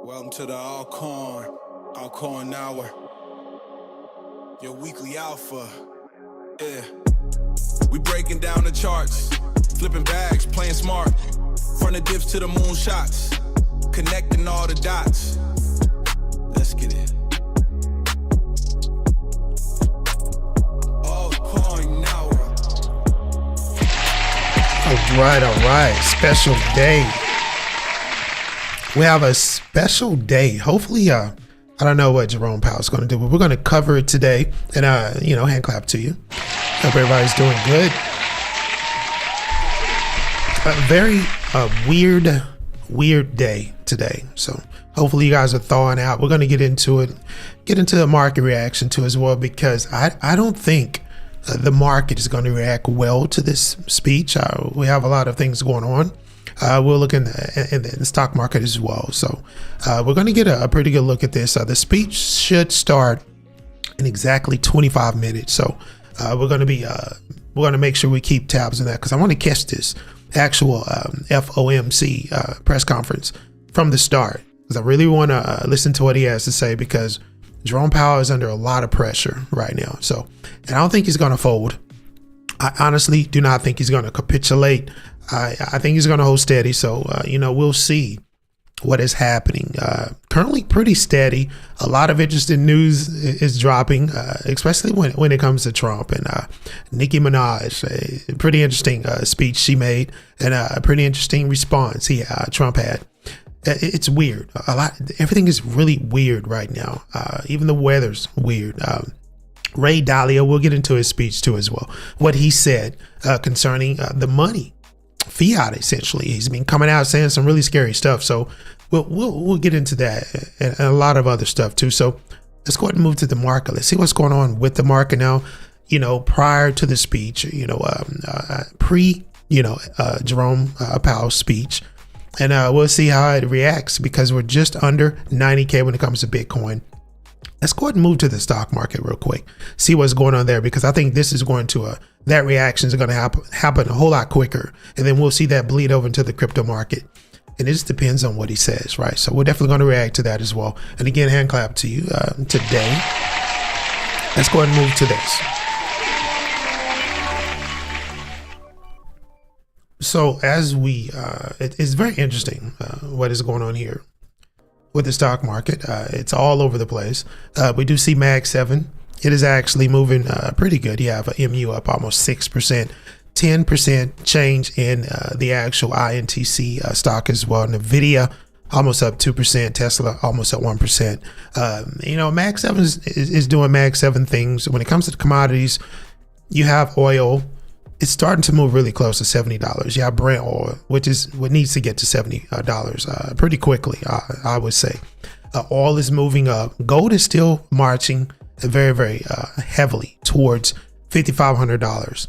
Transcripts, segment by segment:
Welcome to the Altcoin Hour, your weekly alpha. Yeah, we breaking down the charts, flipping bags, playing smart, from the dips to the moon shots, connecting all the dots. Let's get it. Altcoin Hour. All right. Special day. We have a special day. Hopefully, I don't know what Jerome Powell is going to do, but we're going to cover it today. And, hand clap to you. Hope everybody's doing good. A very weird day today. So hopefully you guys are thawing out. We're going to get into it, get into the market reaction too as well, because I don't think the market is going to react well to this speech. We have a lot of things going on. We'll look in the stock market as well. So we're going to get a pretty good look at this. The speech should start in exactly 25 minutes. So we're going to make sure we keep tabs on that, because I want to catch this actual FOMC press conference from the start, because I really want to listen to what he has to say, because Jerome Powell is under a lot of pressure right now. So, and I don't think he's going to fold. I honestly do not think he's going to capitulate. I think he's going to hold steady. So, we'll see what is happening. Currently pretty steady. A lot of interesting news is dropping, especially when it comes to Trump and Nicki Minaj. A pretty interesting speech she made, and a pretty interesting response Trump had. It's weird. Everything is really weird right now. Even the weather's weird. Ray Dalio, we'll get into his speech too as well. What he said concerning the money, fiat, essentially. He's been coming out saying some really scary stuff. So we'll get into that and a lot of other stuff too. So let's go ahead and move to the market. Let's see what's going on with the market now. Prior to the speech, Jerome Powell's speech, and we'll see how it reacts, because we're just under 90K when it comes to Bitcoin. Let's go ahead and move to the stock market real quick, see what's going on there, because I think this is going to that reaction is going to happen a whole lot quicker, and then we'll see that bleed over into the crypto market. And it just depends on what he says, right? So we're definitely going to react to that as well. And again, hand clap to you today. Let's go ahead and move to this. So as it's very interesting what is going on here with the stock market. It's all over the place. We do see Mag 7. It is actually moving pretty good. You have a MU up almost 6%, 10% change in the actual INTC stock as well. Nvidia almost up 2%, Tesla almost up 1%. Mag 7 is doing Mag 7 things. When it comes to the commodities, you have oil. It's starting to move really close to $70. You have Brent oil, which is what needs to get to $70 pretty quickly, I would say. Oil is moving up. Gold is still marching very, very heavily towards $5,500.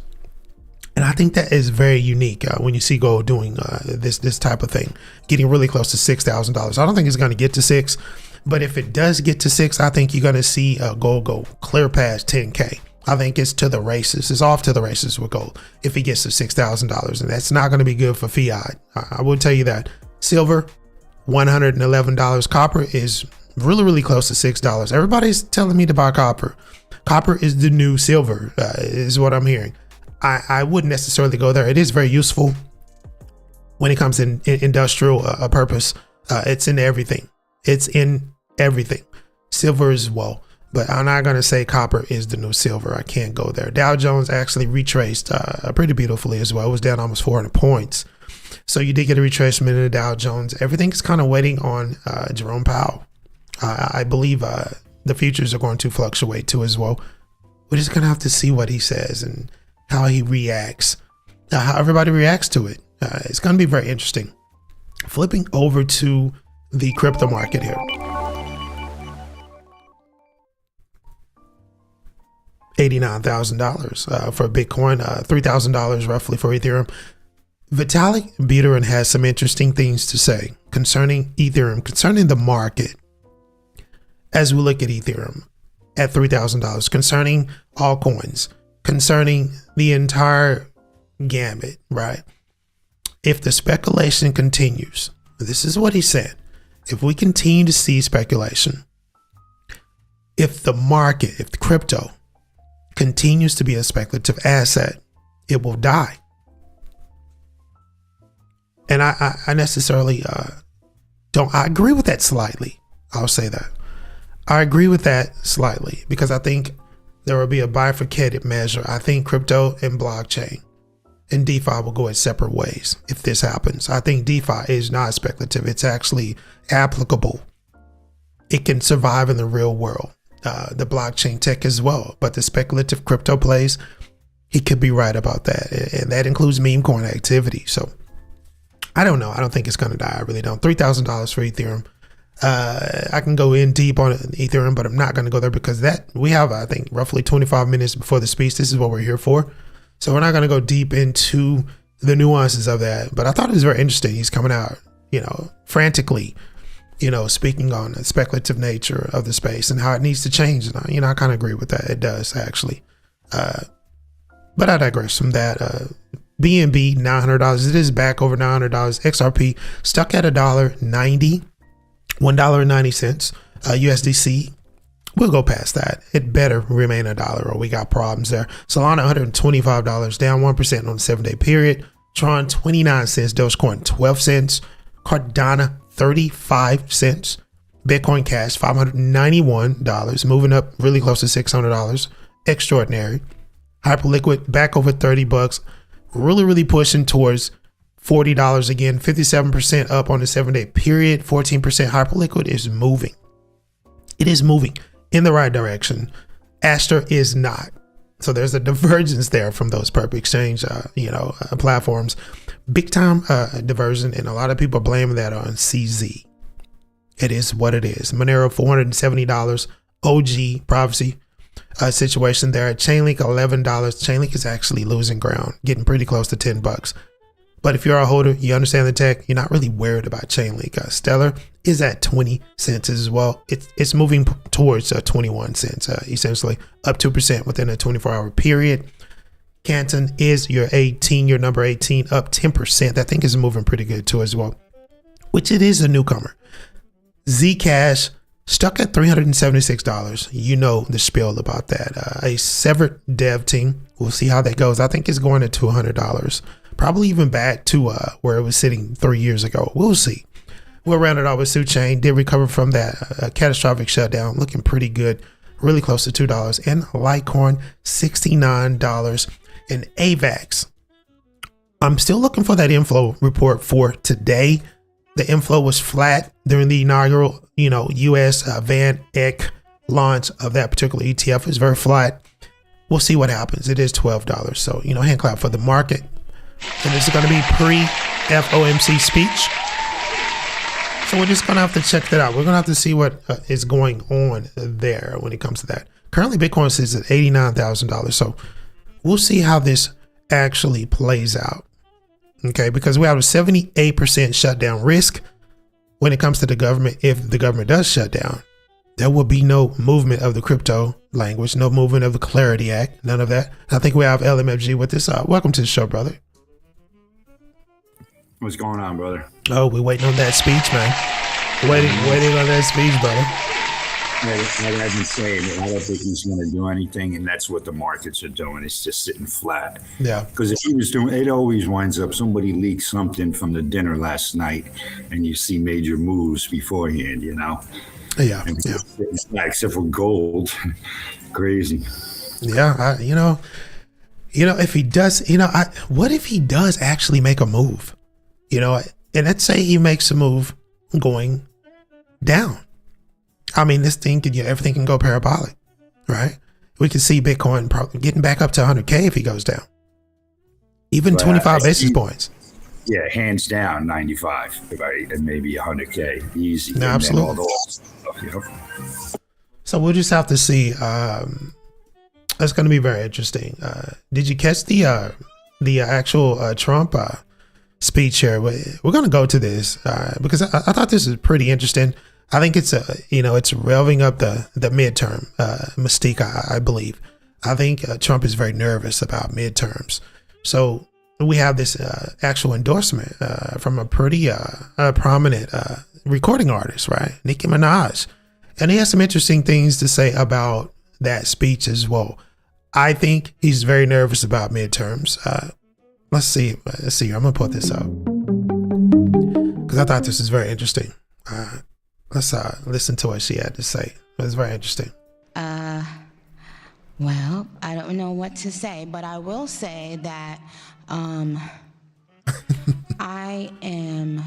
And I think that is very unique when you see gold doing this type of thing, getting really close to $6,000. I don't think it's going to get to $6,000, but if it does get to $6,000, I think you're going to see gold go clear past 10K. I think it's to the races. It's off to the races with gold if it gets to $6,000, and that's not going to be good for fiat. I will tell you that. Silver, $111. Copper is really, really close to $6. Everybody's telling me to buy copper. Copper is the new silver, is what I'm hearing. I wouldn't necessarily go there. It is very useful when it comes in industrial purpose. It's in everything. It's in everything. Silver as well. But I'm not going to say copper is the new silver. I can't go there. Dow Jones actually retraced pretty beautifully as well. It was down almost 400 points. So you did get a retracement in the Dow Jones. Everything's kind of waiting on Jerome Powell. I believe the futures are going to fluctuate too as well. We're just going to have to see what he says and how he reacts, how everybody reacts to it. It's going to be very interesting. Flipping over to the crypto market here. $89,000 for Bitcoin, $3,000 roughly for Ethereum. Vitalik Buterin has some interesting things to say concerning Ethereum, concerning the market. As we look at Ethereum at $3,000, concerning altcoins, concerning the entire gamut, right? if the speculation continues, this is what he said. If we continue to see speculation, if the market, if the crypto continues to be a speculative asset, it will die. And I necessarily don't, I agree with that slightly. I'll say that. I agree with that slightly because I think there will be a bifurcated measure. I think crypto and blockchain and DeFi will go its separate ways if this happens. I think DeFi is not speculative. It's actually applicable. It can survive in the real world. The blockchain tech as well. But the speculative crypto plays, he could be right about that. And that includes meme coin activity. So I don't know. I don't think it's going to die. I really don't. $3,000 for Ethereum. I can go in deep on Ethereum, but I'm not going to go there because we have, I think, roughly 25 minutes before the speech. This is what we're here for. So we're not going to go deep into the nuances of that. But I thought it was very interesting. He's coming out, frantically, speaking on the speculative nature of the space and how it needs to change. And, I kind of agree with that. It does, actually. But I digress from that. BNB, $900. It is back over $900. XRP stuck at $1.90. $1.90. USDC, we'll go past that. It better remain $1 or we got problems there. Solana, $125, down 1% on the 7-day period. Tron, 29 cents. Dogecoin, 12 cents. Cardano, 35 cents. Bitcoin Cash, $591, moving up really close to $600. Extraordinary. Hyperliquid, back over $30. Really pushing towards $40 again, 57% up on the 7-day period, 14%. Hyperliquid is moving. It is moving in the right direction. Aster is not. So there's a divergence there from those purple exchange, platforms. Big time diversion, and a lot of people blame that on CZ. It is what it is. Monero, $470. OG privacy situation there. Chainlink, $11. Chainlink is actually losing ground, getting pretty close to $10. But if you're a holder, you understand the tech, you're not really worried about Chainlink. Stellar is at 20 cents as well. It's moving towards 21 cents, essentially up 2% within a 24-hour period. Canton is your number 18, up 10%. That thing is moving pretty good too as well, which it is a newcomer. Zcash stuck at $376. You know the spiel about that. A severed dev team. We'll see how that goes. I think it's going to $200. Probably even back to where it was sitting 3 years ago. We'll see. We'll round it off with Suchain. Did recover from that catastrophic shutdown. Looking pretty good. Really close to $2. And Litecoin, $69. And AVAX. I'm still looking for that inflow report for today. The inflow was flat during the inaugural, U.S. Van Eck launch of that particular ETF. It's very flat. We'll see what happens. It is $12. So, hand clap for the market. And this is going to be pre-FOMC speech. So we're just going to have to check that out. We're going to have to see what is going on there when it comes to that. Currently, Bitcoin sits at $89,000. So we'll see how this actually plays out. Okay, because we have a 78% shutdown risk when it comes to the government. If the government does shut down, there will be no movement of the crypto language, no movement of the Clarity Act, none of that. I think we have LMFG with this. Welcome to the show, brother. What's going on, brother? Oh, we're waiting on that speech, man. Waiting on that speech, brother. Like I've been saying, I don't think he's going to do anything, and that's what the markets are doing. It's just sitting flat. Yeah. Because if he was doing, it always winds up somebody leaks something from the dinner last night, and you see major moves beforehand. Yeah. Except for gold, crazy. Yeah. If he does, what if he does actually make a move? And let's say he makes a move going down. I mean, this thing everything can go parabolic, right? We can see Bitcoin probably getting back up to 100K if he goes down. Even 25 basis points. Yeah, hands down, 95, right? And maybe 100K, easy. No, absolutely. So we'll just have to see. It's going to be very interesting. Did you catch the actual Trump speech here? We're going to go to this because I thought this is pretty interesting. I think it's it's revving up the midterm mystique. I believe. I think Trump is very nervous about midterms. So we have this actual endorsement from a pretty prominent recording artist, right? Nicki Minaj. And he has some interesting things to say about that speech as well. I think he's very nervous about midterms. Let's see. I'm going to put this up because I thought this was very interesting. Let's listen to what she had to say. It was very interesting. Well, I don't know what to say, but I will say that I am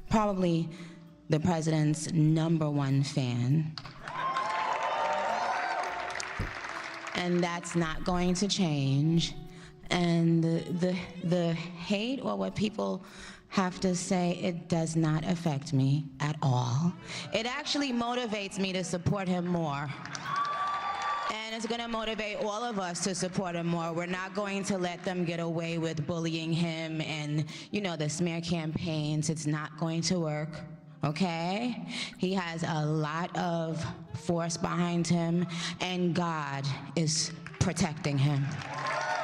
probably the president's #1 fan. And that's not going to change. And the hate or what people have to say, it does not affect me at all. It actually motivates me to support him more. And it's gonna motivate all of us to support him more. We're not going to let them get away with bullying him and, the smear campaigns. It's not going to work, okay? He has a lot of force behind him, and God is protecting him.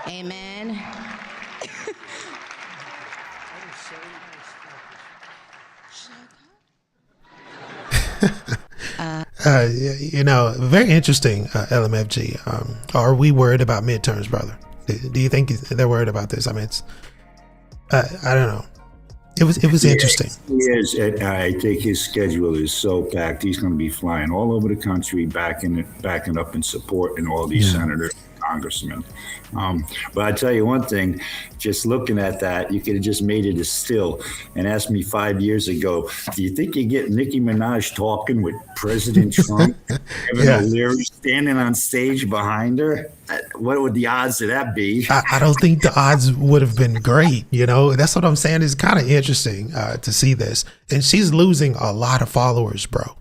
Amen. Very interesting, LMFG. Are we worried about midterms, brother? Do you think they're worried about this? I mean, it's, I don't know. It was interesting. He is. I think his schedule is so packed. He's going to be flying all over the country, backing up in support and all these senators, congressmen. But I tell you one thing, just looking at that, you could have just made it a still and asked me 5 years ago, do you think you get Nicki Minaj talking with President Trump, Kevin O'Leary standing on stage behind her? What would the odds of that be? I don't think the odds would have been great. That's what I'm saying. It's kind of interesting to see this. And she's losing a lot of followers, bro.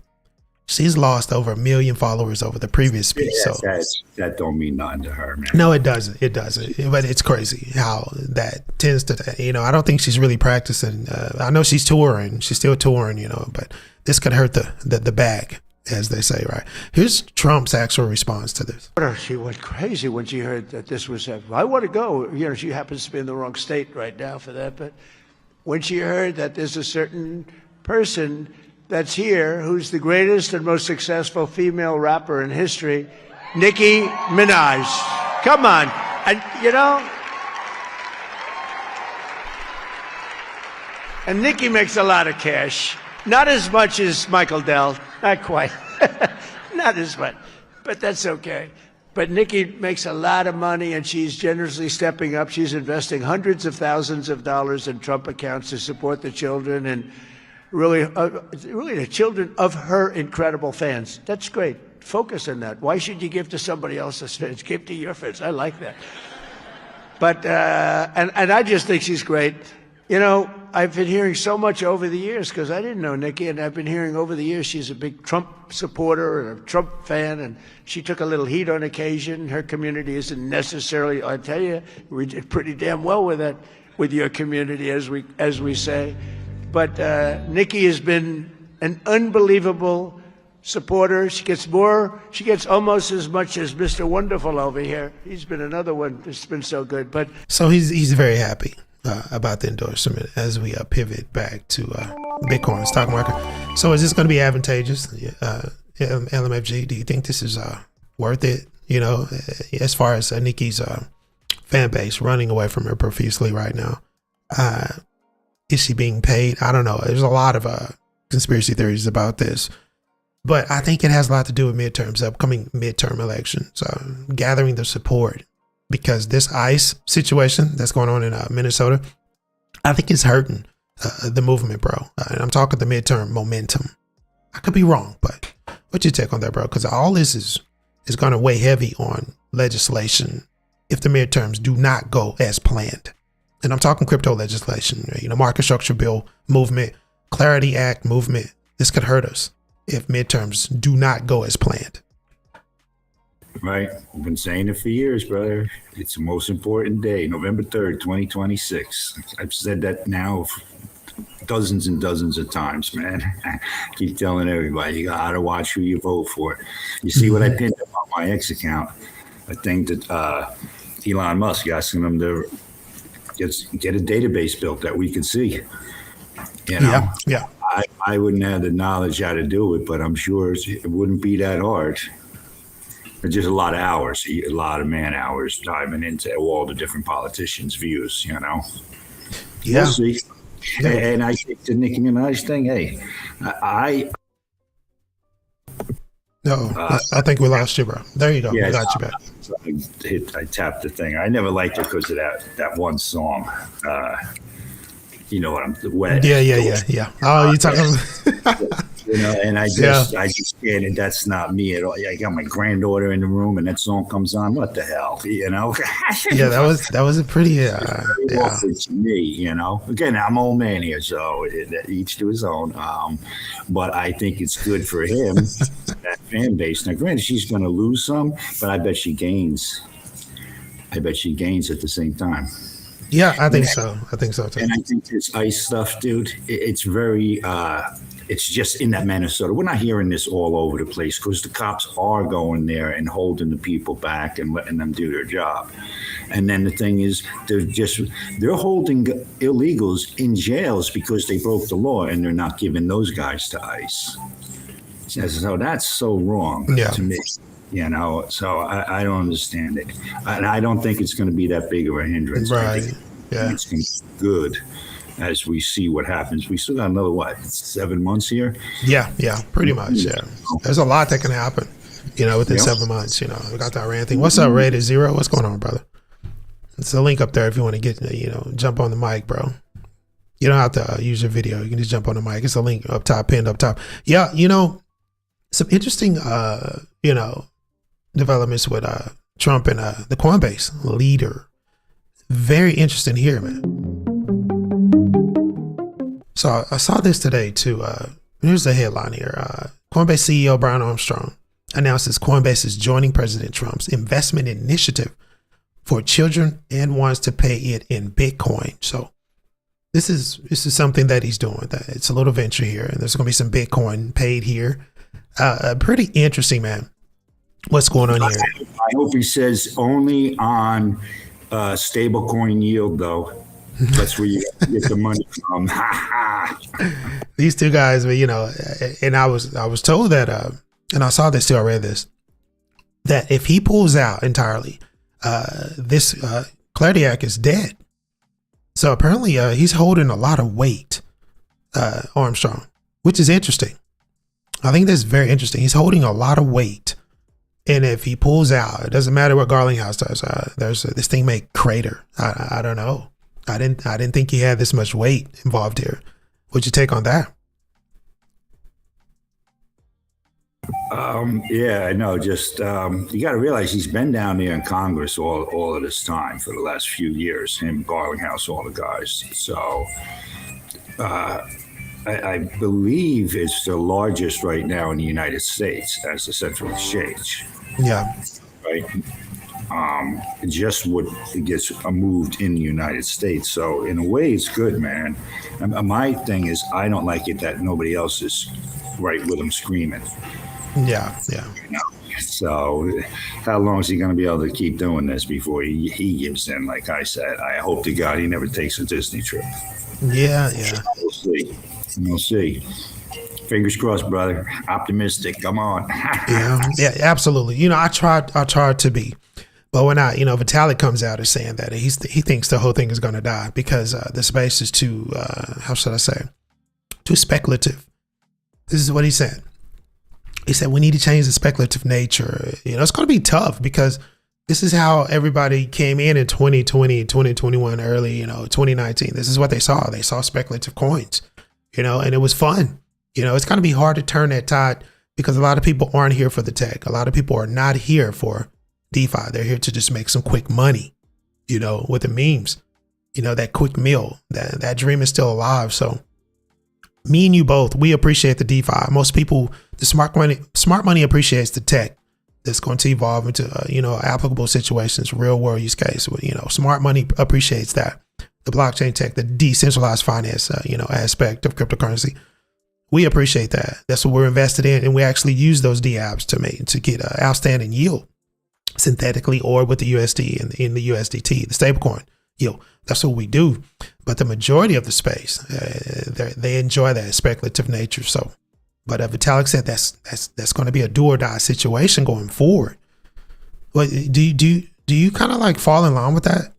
She's lost over 1 million followers over the previous speech. Yeah, so that don't mean nothing to her, man. No, it doesn't. It doesn't. But it's crazy how that tends to, I don't think she's really practicing. I know she's touring. She's still touring, but this could hurt the bag, as they say, right? Here's Trump's actual response to this. She went crazy when she heard that this was happening. I want to go. She happens to be in the wrong state right now for that. But when she heard that there's a certain person that's here who's the greatest and most successful female rapper in history, Nicki Minaj. Come on. And, and Nicki makes a lot of cash. Not as much as Michael Dell. Not quite. Not as much. But that's okay. But Nicki makes a lot of money, and she's generously stepping up. She's investing hundreds of thousands of dollars in Trump accounts to support the children and really the children of her incredible fans. That's great. Focus on that. Why should you give to somebody else's fans? Give to your fans. I like that. But and I just think she's great. I've been hearing so much over the years because I didn't know Nicki, and I've been hearing over the years she's a big Trump supporter and a Trump fan, and she took a little heat on occasion. Her community isn't necessarily. I tell you, we did pretty damn well with that, with your community, as we say. But Nicki has been an unbelievable supporter. She gets almost as much as Mr. Wonderful over here. He's been another one that's been so good. But so he's very happy about the endorsement as we pivot back to Bitcoin stock market. So is this going to be advantageous? LMFG, do you think this is worth it? As far as Nicki's fan base running away from her profusely right now. Is she being paid? I don't know. There's a lot of conspiracy theories about this, but I think it has a lot to do with midterms, upcoming midterm elections, gathering the support, because this ICE situation that's going on in Minnesota, I think it's hurting the movement, bro. And I'm talking the midterm momentum. I could be wrong, but what's your take on that, bro? Because all this is going to weigh heavy on legislation if the midterms do not go as planned. And I'm talking crypto legislation, market structure bill movement, Clarity Act movement. This could hurt us if midterms do not go as planned. Right. I've been saying it for years, brother. It's the most important day, November 3rd, 2026. I've said that now dozens and dozens of times, man. I keep telling everybody, you got to watch who you vote for. You see what I pinned up on my X account? I think that Elon Musk asking them to get a database built that we can see. You know, Yeah. I wouldn't have the knowledge how to do it, but I'm sure it wouldn't be that hard. It's just a lot of hours, a lot of man hours diving into all the different politicians' views, you know. Yeah. We'll see. Yeah. And I think the Nicki Minaj thing, hey, I think we lost you, bro. There you go. Yeah, we got you back. I tapped the thing. I never liked it because of that one song. You know what I'm wet. Yeah. Oh, you talking? You know, and I just can't. And that's not me at all. I got my granddaughter in the room, and that song comes on. What the hell, you know? Yeah, that was a pretty awkward to me, you know. Again, I'm old man here, so each to his own. But I think it's good for him, that fan base. Now, granted, she's going to lose some, but I bet she gains. I bet she gains at the same time. Yeah, I think so. I think so too. And I think this ICE stuff, dude, it's very, it's just in that Minnesota. We're not hearing this all over the place because the cops are going there and holding the people back and letting them do their job. And then the thing is, they're holding illegals in jails because they broke the law, and they're not giving those guys to ICE. So that's so wrong to me. You know, so I don't understand it. And I don't think it's going to be that big of a hindrance. Right. I think it's going to be good as we see what happens. We still got another, 7 months here? Yeah, pretty much, yeah. There's a lot that can happen, you know, within 7 months, you know. We got the Iran thing. What's up, Rated Zero? What's going on, brother? It's a link up there if you want to get, you know, jump on the mic, bro. You don't have to use your video. You can just jump on the mic. It's a link up top, pinned up top. Yeah, you know, some interesting, you know, developments with Trump and the Coinbase leader. Very interesting here, man. So I saw this today too. Here's the headline here. Coinbase CEO Brian Armstrong announces Coinbase is joining President Trump's investment initiative for children and wants to pay it in Bitcoin. So this is something that he's doing. It's a little venture here, and there's going to be some Bitcoin paid here. Pretty interesting, man. What's going on here? I hope he says only on stablecoin yield, though. That's where you get the money from. These two guys, you know, and I was told that, and I saw this too. I read this, that if he pulls out entirely, this Clairdiac is dead. So apparently, he's holding a lot of weight, Armstrong, which is interesting. I think that's very interesting. He's holding a lot of weight. And if he pulls out, it doesn't matter what Garlinghouse does. This thing may crater. I don't know. I didn't think he had this much weight involved here. What'd you take on that? Yeah, I know. Just you got to realize he's been down there in Congress all of this time for the last few years. Him, Garlinghouse, all the guys. So I believe it's the largest right now in the United States as a central exchange. Yeah. Right. Just what gets moved in the United States. So in a way, it's good, man. My thing is, I don't like it that nobody else is right with him screaming. Yeah. You know? So how long is he going to be able to keep doing this before he gives in? Like I said, I hope to God he never takes a Disney trip. Yeah. We'll see. Fingers crossed, brother. Optimistic. Come on. Yeah, absolutely. You know, I tried to be, but when Vitalik comes out and saying that he thinks the whole thing is going to die because the space is too, how should I say, too speculative. This is what he said. He said, we need to change the speculative nature. You know, it's going to be tough because this is how everybody came in 2020, 2021, early, 2019. This is what they saw. They saw speculative coins, and it was fun. It's going to be hard to turn that tide because a lot of people aren't here for the tech. A lot of people are not here for DeFi. They're here to just make some quick money, with the memes, that quick meal. That dream is still alive. So me and you both, we appreciate the DeFi. Most people, the smart money appreciates the tech that's going to evolve into, applicable situations, real world use case. Smart money appreciates that. The blockchain tech, the decentralized finance, aspect of cryptocurrency. We appreciate that. That's what we're invested in. And we actually use those DApps to get outstanding yield synthetically or with the USD and in the USDT, the stablecoin. That's what we do. But the majority of the space, they enjoy that speculative nature. So, but Vitalik said that's going to be a do or die situation going forward. What do you kind of like fall in line with that?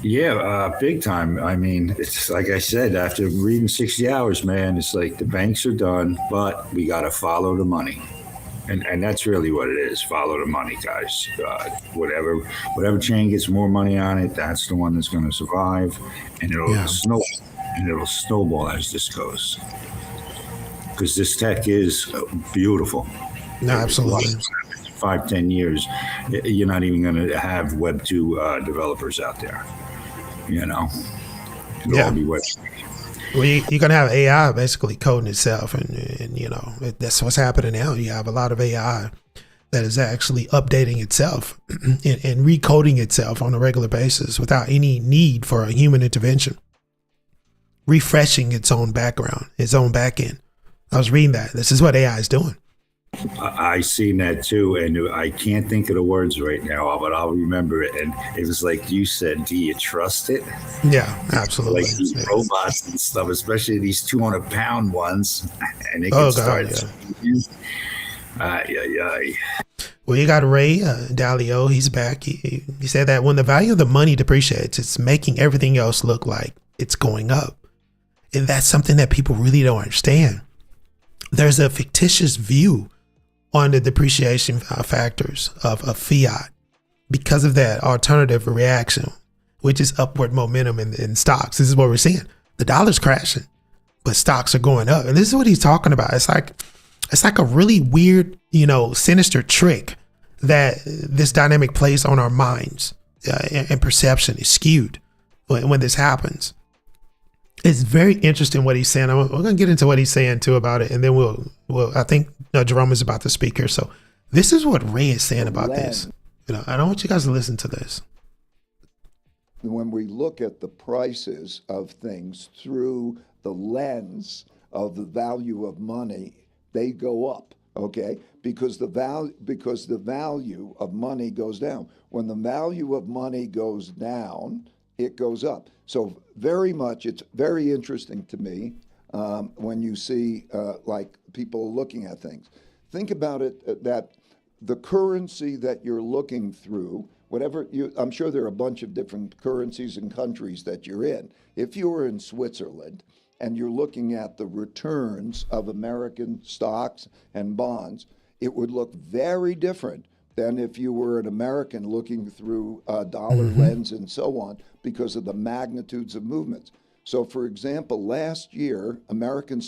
Yeah, big time. I mean, it's like I said, after reading 60 Hours, man, it's like the banks are done, but we got to follow the money. And that's really what it is. Follow the money, guys. Whatever chain gets more money on it, that's the one that's going to survive. And it'll snowball as this goes. Because this tech is beautiful. No, absolutely. 5-10 years, you're not even going to have Web 2 developers out there. It'll all be Web 3. Well, you're going to have AI basically coding itself. And that's what's happening now. You have a lot of AI that is actually updating itself and recoding itself on a regular basis without any need for a human intervention, refreshing its own background, its own backend. I was reading that. This is what AI is doing. I seen that too, and I can't think of the words right now, but I'll remember it. And it was like you said, do you trust it? Yeah, absolutely. Like these robots and stuff, especially these 200-pound ones, and it can start. Well, you got Ray Dalio. He's back. He said that when the value of the money depreciates, it's making everything else look like it's going up, and that's something that people really don't understand. There's a fictitious view on the depreciation factors of fiat because of that alternative reaction, which is upward momentum in stocks. This is what we're seeing. The dollar's crashing, but stocks are going up. And this is what he's talking about. It's like a really weird, sinister trick that this dynamic plays on our minds, and perception is skewed when this happens. It's very interesting what he's saying. We're going to get into what he's saying too about it, and then I think Jerome is about to speak here. So this is what Ray is saying about this. I don't want you guys to listen to this. When we look at the prices of things through the lens of the value of money, they go up, okay? Because the value of money goes down. When the value of money goes down, it goes up. So it's very interesting to me when you see like people looking at things. Think about it that the currency that you're looking through, I'm sure there are a bunch of different currencies and countries that you're in. If you were in Switzerland and you're looking at the returns of American stocks and bonds, it would look very different than if you were an American looking through a dollar lens and so on, because of the magnitudes of movements. So, for example, last year, American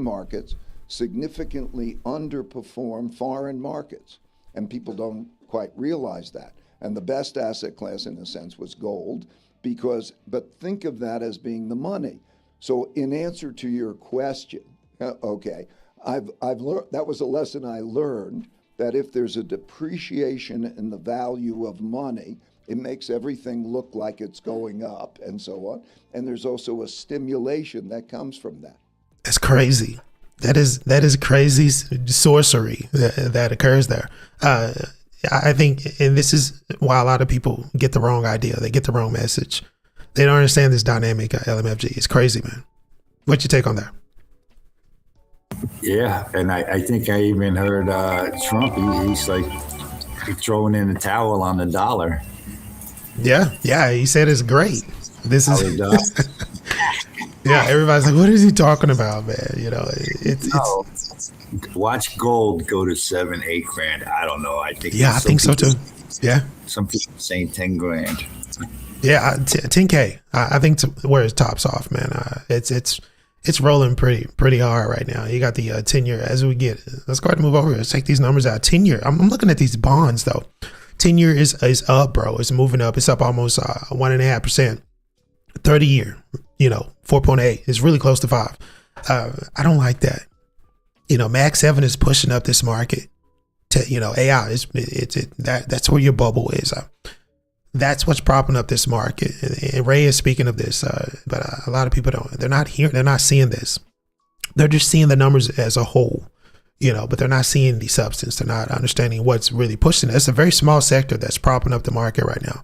markets significantly underperformed foreign markets, and people don't quite realize that. And the best asset class, in a sense, was gold, but think of that as being the money. So, in answer to your question, I've learned, that was a lesson I learned, that if there's a depreciation in the value of money, it makes everything look like it's going up and so on. And there's also a stimulation that comes from that. That's crazy. That is crazy sorcery that occurs there. I think, and this is why a lot of people get the wrong idea. They get the wrong message. They don't understand this dynamic LMFG. It's crazy, man. What's your take on that? Yeah, and I think I even heard Trump, he's like throwing in the towel on the dollar. Yeah, he said it's great. This is yeah, everybody's like, what is he talking about, man? It's watch gold go to 7-8 grand. I don't know. I think so too. Yeah, some people saying 10 grand. Yeah, 10K. I think where it tops off, man. It's rolling pretty hard right now. You got the 10-year as we get. Let's go ahead and move over here. Let's take these numbers out. 10-year. I'm looking at these bonds though. 10-year is up, bro. It's moving up. It's up almost 1.5%. 30-year, 4.8. It's really close to 5. I don't like that. Mag 7 is pushing up this market. AI. That's where your bubble is. That's what's propping up this market. And Ray is speaking of this, but a lot of people don't. They're not seeing this. They're just seeing the numbers as a whole. but they're not seeing the substance. They're not understanding what's really pushing it. It's a very small sector that's propping up the market right now.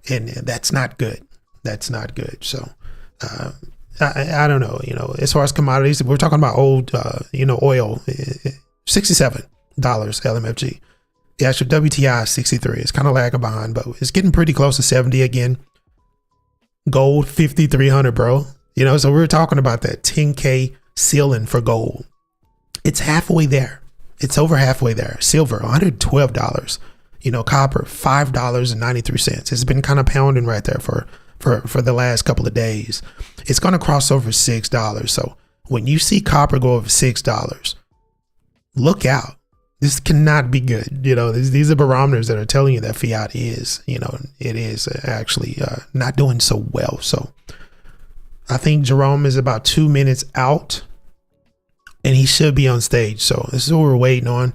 And that's not good. That's not good. So I don't know, as far as commodities, we're talking about old, oil, $67 LMFG. The actual WTI is 63. It's kind of lagging behind, but it's getting pretty close to 70 again. Gold, 5,300, bro. So we're talking about that 10K ceiling for gold. It's halfway there. It's over halfway there. Silver, $112. Copper, $5.93. It's been kind of pounding right there for the last couple of days. It's going to cross over $6. So when you see copper go over $6, look out. This cannot be good. These are barometers that are telling you that fiat is, it is actually not doing so well. So I think Jerome is about 2 minutes out and he should be on stage. So this is what we're waiting on.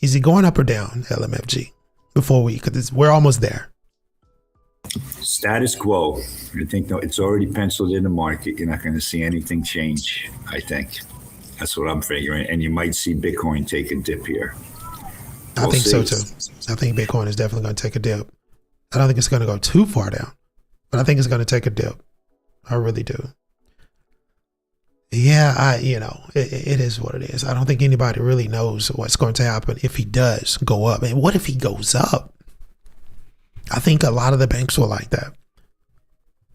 Is he going up or down, LMFG, because we're almost there? Status quo. I think it's already penciled in the market. You're not going to see anything change, I think. That's what I'm figuring. And you might see Bitcoin take a dip here. I think so too. I think Bitcoin is definitely going to take a dip. I don't think it's going to go too far down, but I think it's going to take a dip. I really do. Yeah, it is what it is. I don't think anybody really knows what's going to happen if he does go up. And what if he goes up? I think a lot of the banks will like that,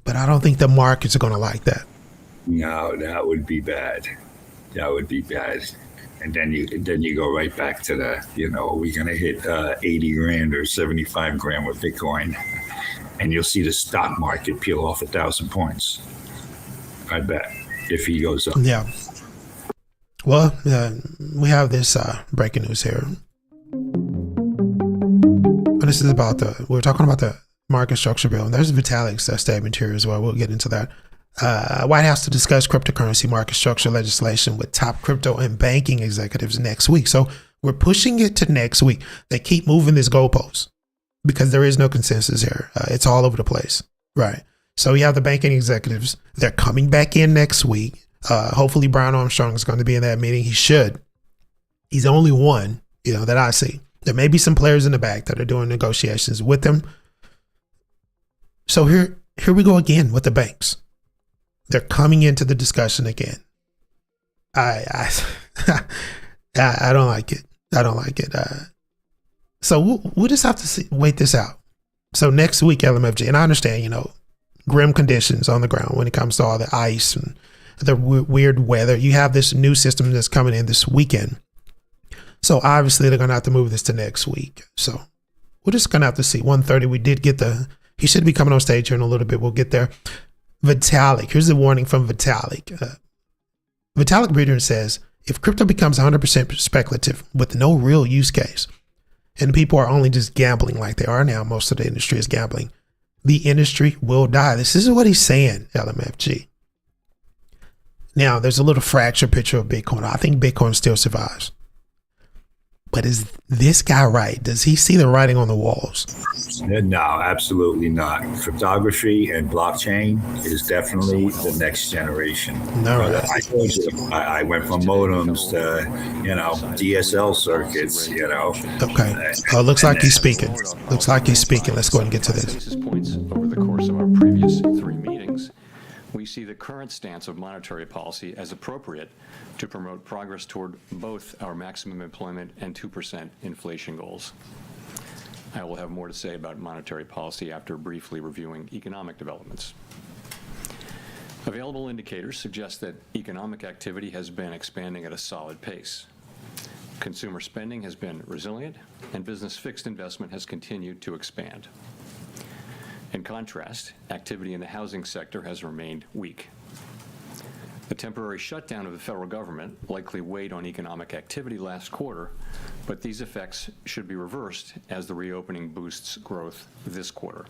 but I don't think the markets are going to like that. No, that would be bad. That would be bad. And then you go right back to are we going to hit 80 grand or 75 grand with Bitcoin? And you'll see the stock market peel off 1,000 points. I bet, if he goes up. Yeah. Well, we have this breaking news here. This is about we're talking about the market structure bill. And there's Vitalik's statement here as well. We'll get into that. White House to discuss cryptocurrency market structure legislation with top crypto and banking executives next week. So we're pushing it to next week. They keep moving this goalpost because there is no consensus here. It's all over the place. Right. So you have the banking executives. They're coming back in next week. Hopefully Brian Armstrong is going to be in that meeting. He should. He's the only one, that I see. There may be some players in the back that are doing negotiations with them. So here we go again with the banks. They're coming into the discussion again. I don't like it. I don't like it. So we'll just have to wait this out. So next week, LMFG, and I understand, grim conditions on the ground when it comes to all the ice and the weird weather. You have this new system that's coming in this weekend. So obviously they're going to have to move this to next week. So we're just going to have to see. 1:30, we did get he should be coming on stage here in a little bit. We'll get there. Vitalik, here's the warning from Vitalik. Vitalik Breeder says, if crypto becomes 100% speculative with no real use case, and people are only just gambling like they are now, most of the industry is gambling, the industry will die. This is what he's saying, LMFG. Now, there's a little fractured picture of Bitcoin. I think Bitcoin still survives. But is this guy right? Does he see the writing on the walls? No, absolutely not. Cryptography and blockchain is definitely the next generation. No, I told you, I went from modems to, DSL circuits, Okay. Oh, looks like he's speaking. Looks like he's speaking. Let's go ahead and get to this. Basis points over the course of our previous 3 meetings, we see the current stance of monetary policy as appropriate to promote progress toward both our maximum employment and 2% inflation goals. I will have more to say about monetary policy after briefly reviewing economic developments. Available indicators suggest that economic activity has been expanding at a solid pace. Consumer spending has been resilient, and business fixed investment has continued to expand. In contrast, activity in the housing sector has remained weak. The temporary shutdown of the federal government likely weighed on economic activity last quarter, but these effects should be reversed as the reopening boosts growth this quarter.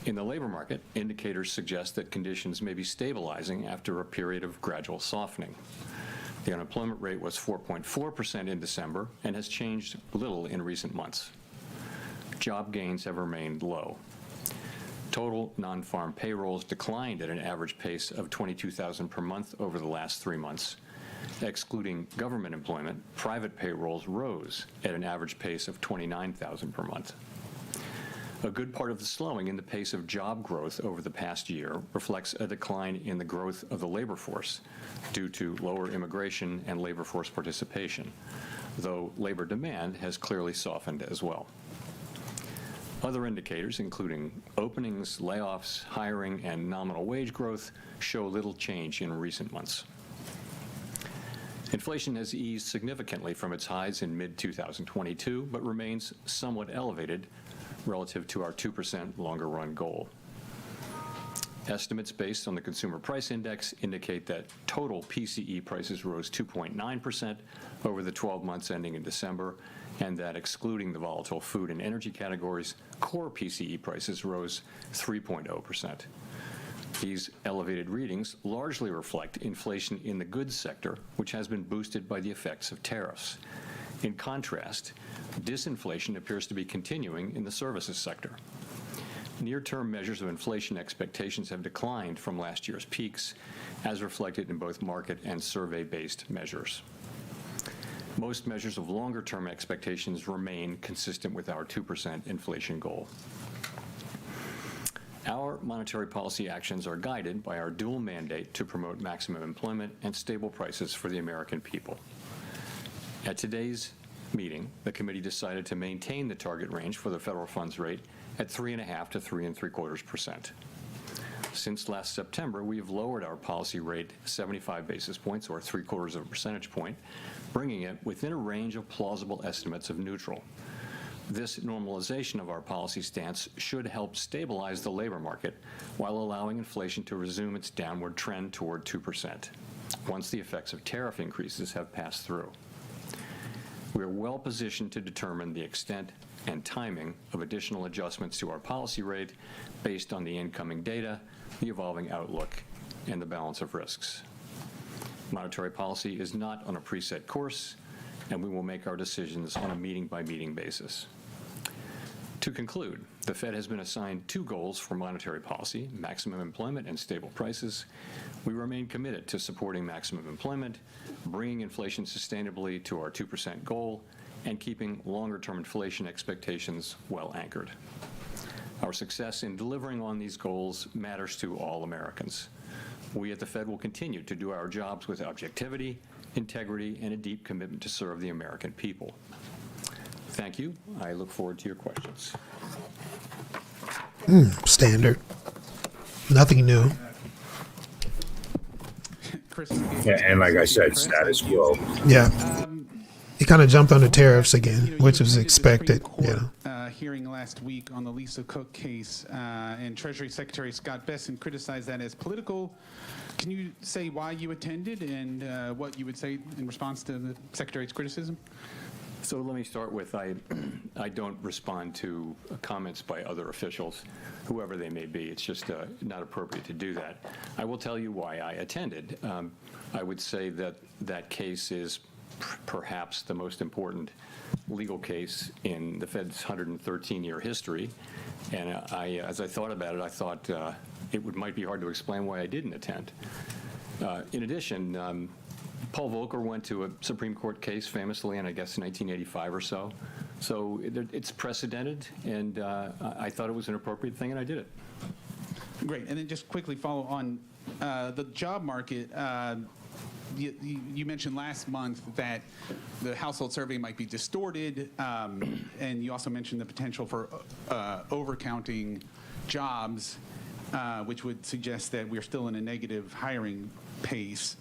In the labor market, indicators suggest that conditions may be stabilizing after a period of gradual softening. The unemployment rate was 4.4% in December and has changed little in recent months. Job gains have remained low. Total non-farm payrolls declined at an average pace of 22,000 per month over the last 3 months, Excluding government employment, private payrolls rose at an average pace of 29,000 per month. A good part of the slowing in the pace of job growth over the past year reflects a decline in the growth of the labor force due to lower immigration and labor force participation, though labor demand has clearly softened as well. Other indicators, including openings, layoffs, hiring, and nominal wage growth, show little change in recent months. Inflation has eased significantly from its highs in mid-2022, but remains somewhat elevated relative to our 2% longer-run goal. Estimates based on the Consumer Price Index indicate that total PCE prices rose 2.9% over the 12 months ending in December, and that excluding the volatile food and energy categories, core PCE prices rose 3.0%. These elevated readings largely reflect inflation in the goods sector, which has been boosted by the effects of tariffs. In contrast, disinflation appears to be continuing in the services sector. Near-term measures of inflation expectations have declined from last year's peaks, as reflected in both market and survey-based measures. Most measures of longer-term expectations remain consistent with our 2% inflation goal. Our monetary policy actions are guided by our dual mandate to promote maximum employment and stable prices for the American people. At today's meeting, the committee decided to maintain the target range for the federal funds rate at 3.5% to 3.75%. Since last September, we have lowered our policy rate 75 basis points, or 0.75 of a percentage point, bringing it within a range of plausible estimates of neutral. This normalization of our policy stance should help stabilize the labor market while allowing inflation to resume its downward trend toward 2%, once the effects of tariff increases have passed through. We are well positioned to determine the extent and timing of additional adjustments to our policy rate based on the incoming data, the evolving outlook, and the balance of risks. Monetary policy is not on a preset course, and we will make our decisions on a meeting-by-meeting basis. To conclude, the Fed has been assigned two goals for monetary policy: maximum employment and stable prices. We remain committed to supporting maximum employment, bringing inflation sustainably to our 2% goal, and keeping longer-term inflation expectations well anchored. Our success in delivering on these goals matters to all Americans. We at the Fed will continue to do our jobs with objectivity, integrity, and a deep commitment to serve the American people. Thank you. I look forward to your questions. Standard. Nothing new. Chris, Yeah, and like I said, status quo. Yeah. He kind of jumped on the tariffs again, which was expected. Hearing last week on the Lisa Cook case, and Treasury Secretary Scott Bessent criticized that as political. Can you say why you attended and what you would say in response to the Secretary's criticism? So let me start with, I don't respond to comments by other officials, whoever they may be. It's just not appropriate to do that. I will tell you why I attended. I would say that that case is perhaps the most important legal case in the Fed's 113-year history. And as I thought about it, I thought it might be hard to explain why I didn't attend. In addition, Paul Volcker went to a Supreme Court case famously in, I guess, 1985 or so. So it's precedented, and I thought it was an appropriate thing, and I did it. Great. And then just quickly follow on the job market. You mentioned last month that the household survey might be distorted, and you also mentioned the potential for overcounting jobs, which would suggest that we're still in a negative hiring pace.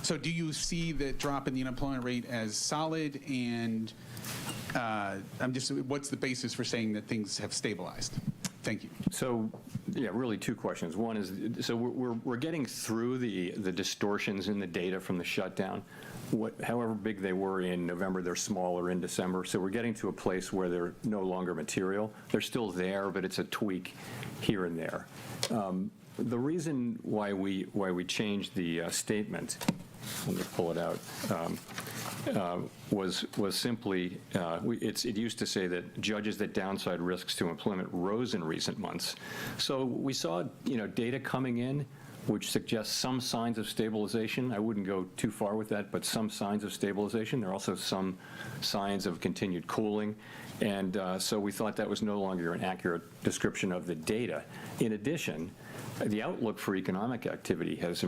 So do you see the drop in the unemployment rate as solid? And what's the basis for saying that things have stabilized? Thank you. So, yeah, really two questions. One is, so we're getting through the distortions in the data from the shutdown. However big they were in November, they're smaller in December. So we're getting to a place where they're no longer material. They're still there, but it's a tweak here and there. The reason why we changed the statement, let me pull it out, was simply, it used to say that judges that downside risks to employment rose in recent months. So we saw, data coming in, which suggests some signs of stabilization. I wouldn't go too far with that, but some signs of stabilization. There are also some signs of continued cooling. And so we thought that was no longer an accurate description of the data. In addition, the outlook for economic activity has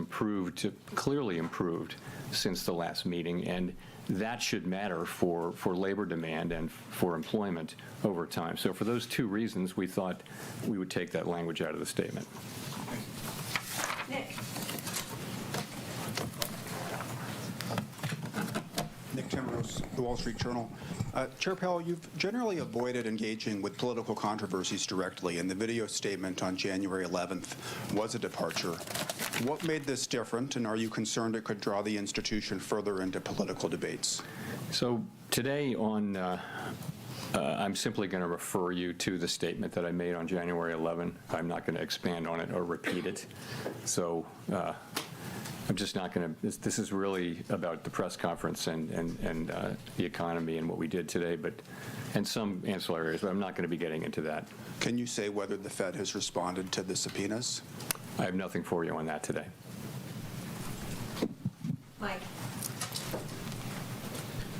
clearly improved since the last meeting, and that should matter for labor demand and for employment over time. So for those two reasons, we thought we would take that language out of the statement. Nick Timrose, The Wall Street Journal. Chair Powell, you've generally avoided engaging with political controversies directly, and the video statement on January 11th was a departure. What made this different, and are you concerned it could draw the institution further into political debates? So today I'm simply going to refer you to the statement that I made on January 11. I'm not going to expand on it or repeat it. So I'm just not going to. This is really about the press conference and the economy and what we did today, and some ancillary areas, but I'm not going to be getting into that. Can you say whether the Fed has responded to the subpoenas? I have nothing for you on that today. Mike.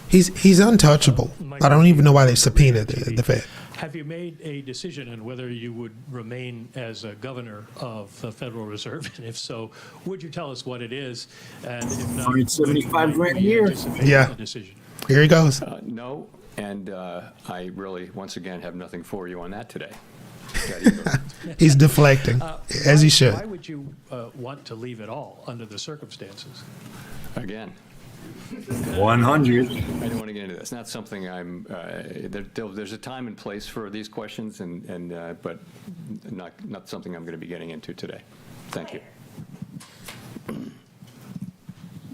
He's untouchable. I don't even know why they subpoenaed the Fed. Have you made a decision on whether you would remain as a governor of the Federal Reserve? And if so, would you tell us what it is? And if not, 175 grand a year. Yeah. Decision? Here he goes. No, and I really, once again, have nothing for you on that today. He's deflecting, as he should. Why would you want to leave it all under the circumstances? Again. 100. I don't want to get into this. It's not something I'm. There's a time and place for these questions, but not something I'm going to be getting into today. Thank you.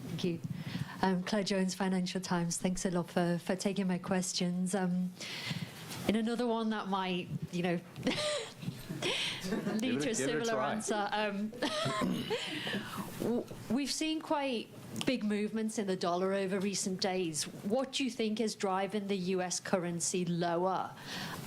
Thank you. Claire Jones, Financial Times. Thanks a lot for taking my questions. In another one that might, lead to a similar answer. We've seen quite big movements in the dollar over recent days. What do you think is driving the U.S. currency lower?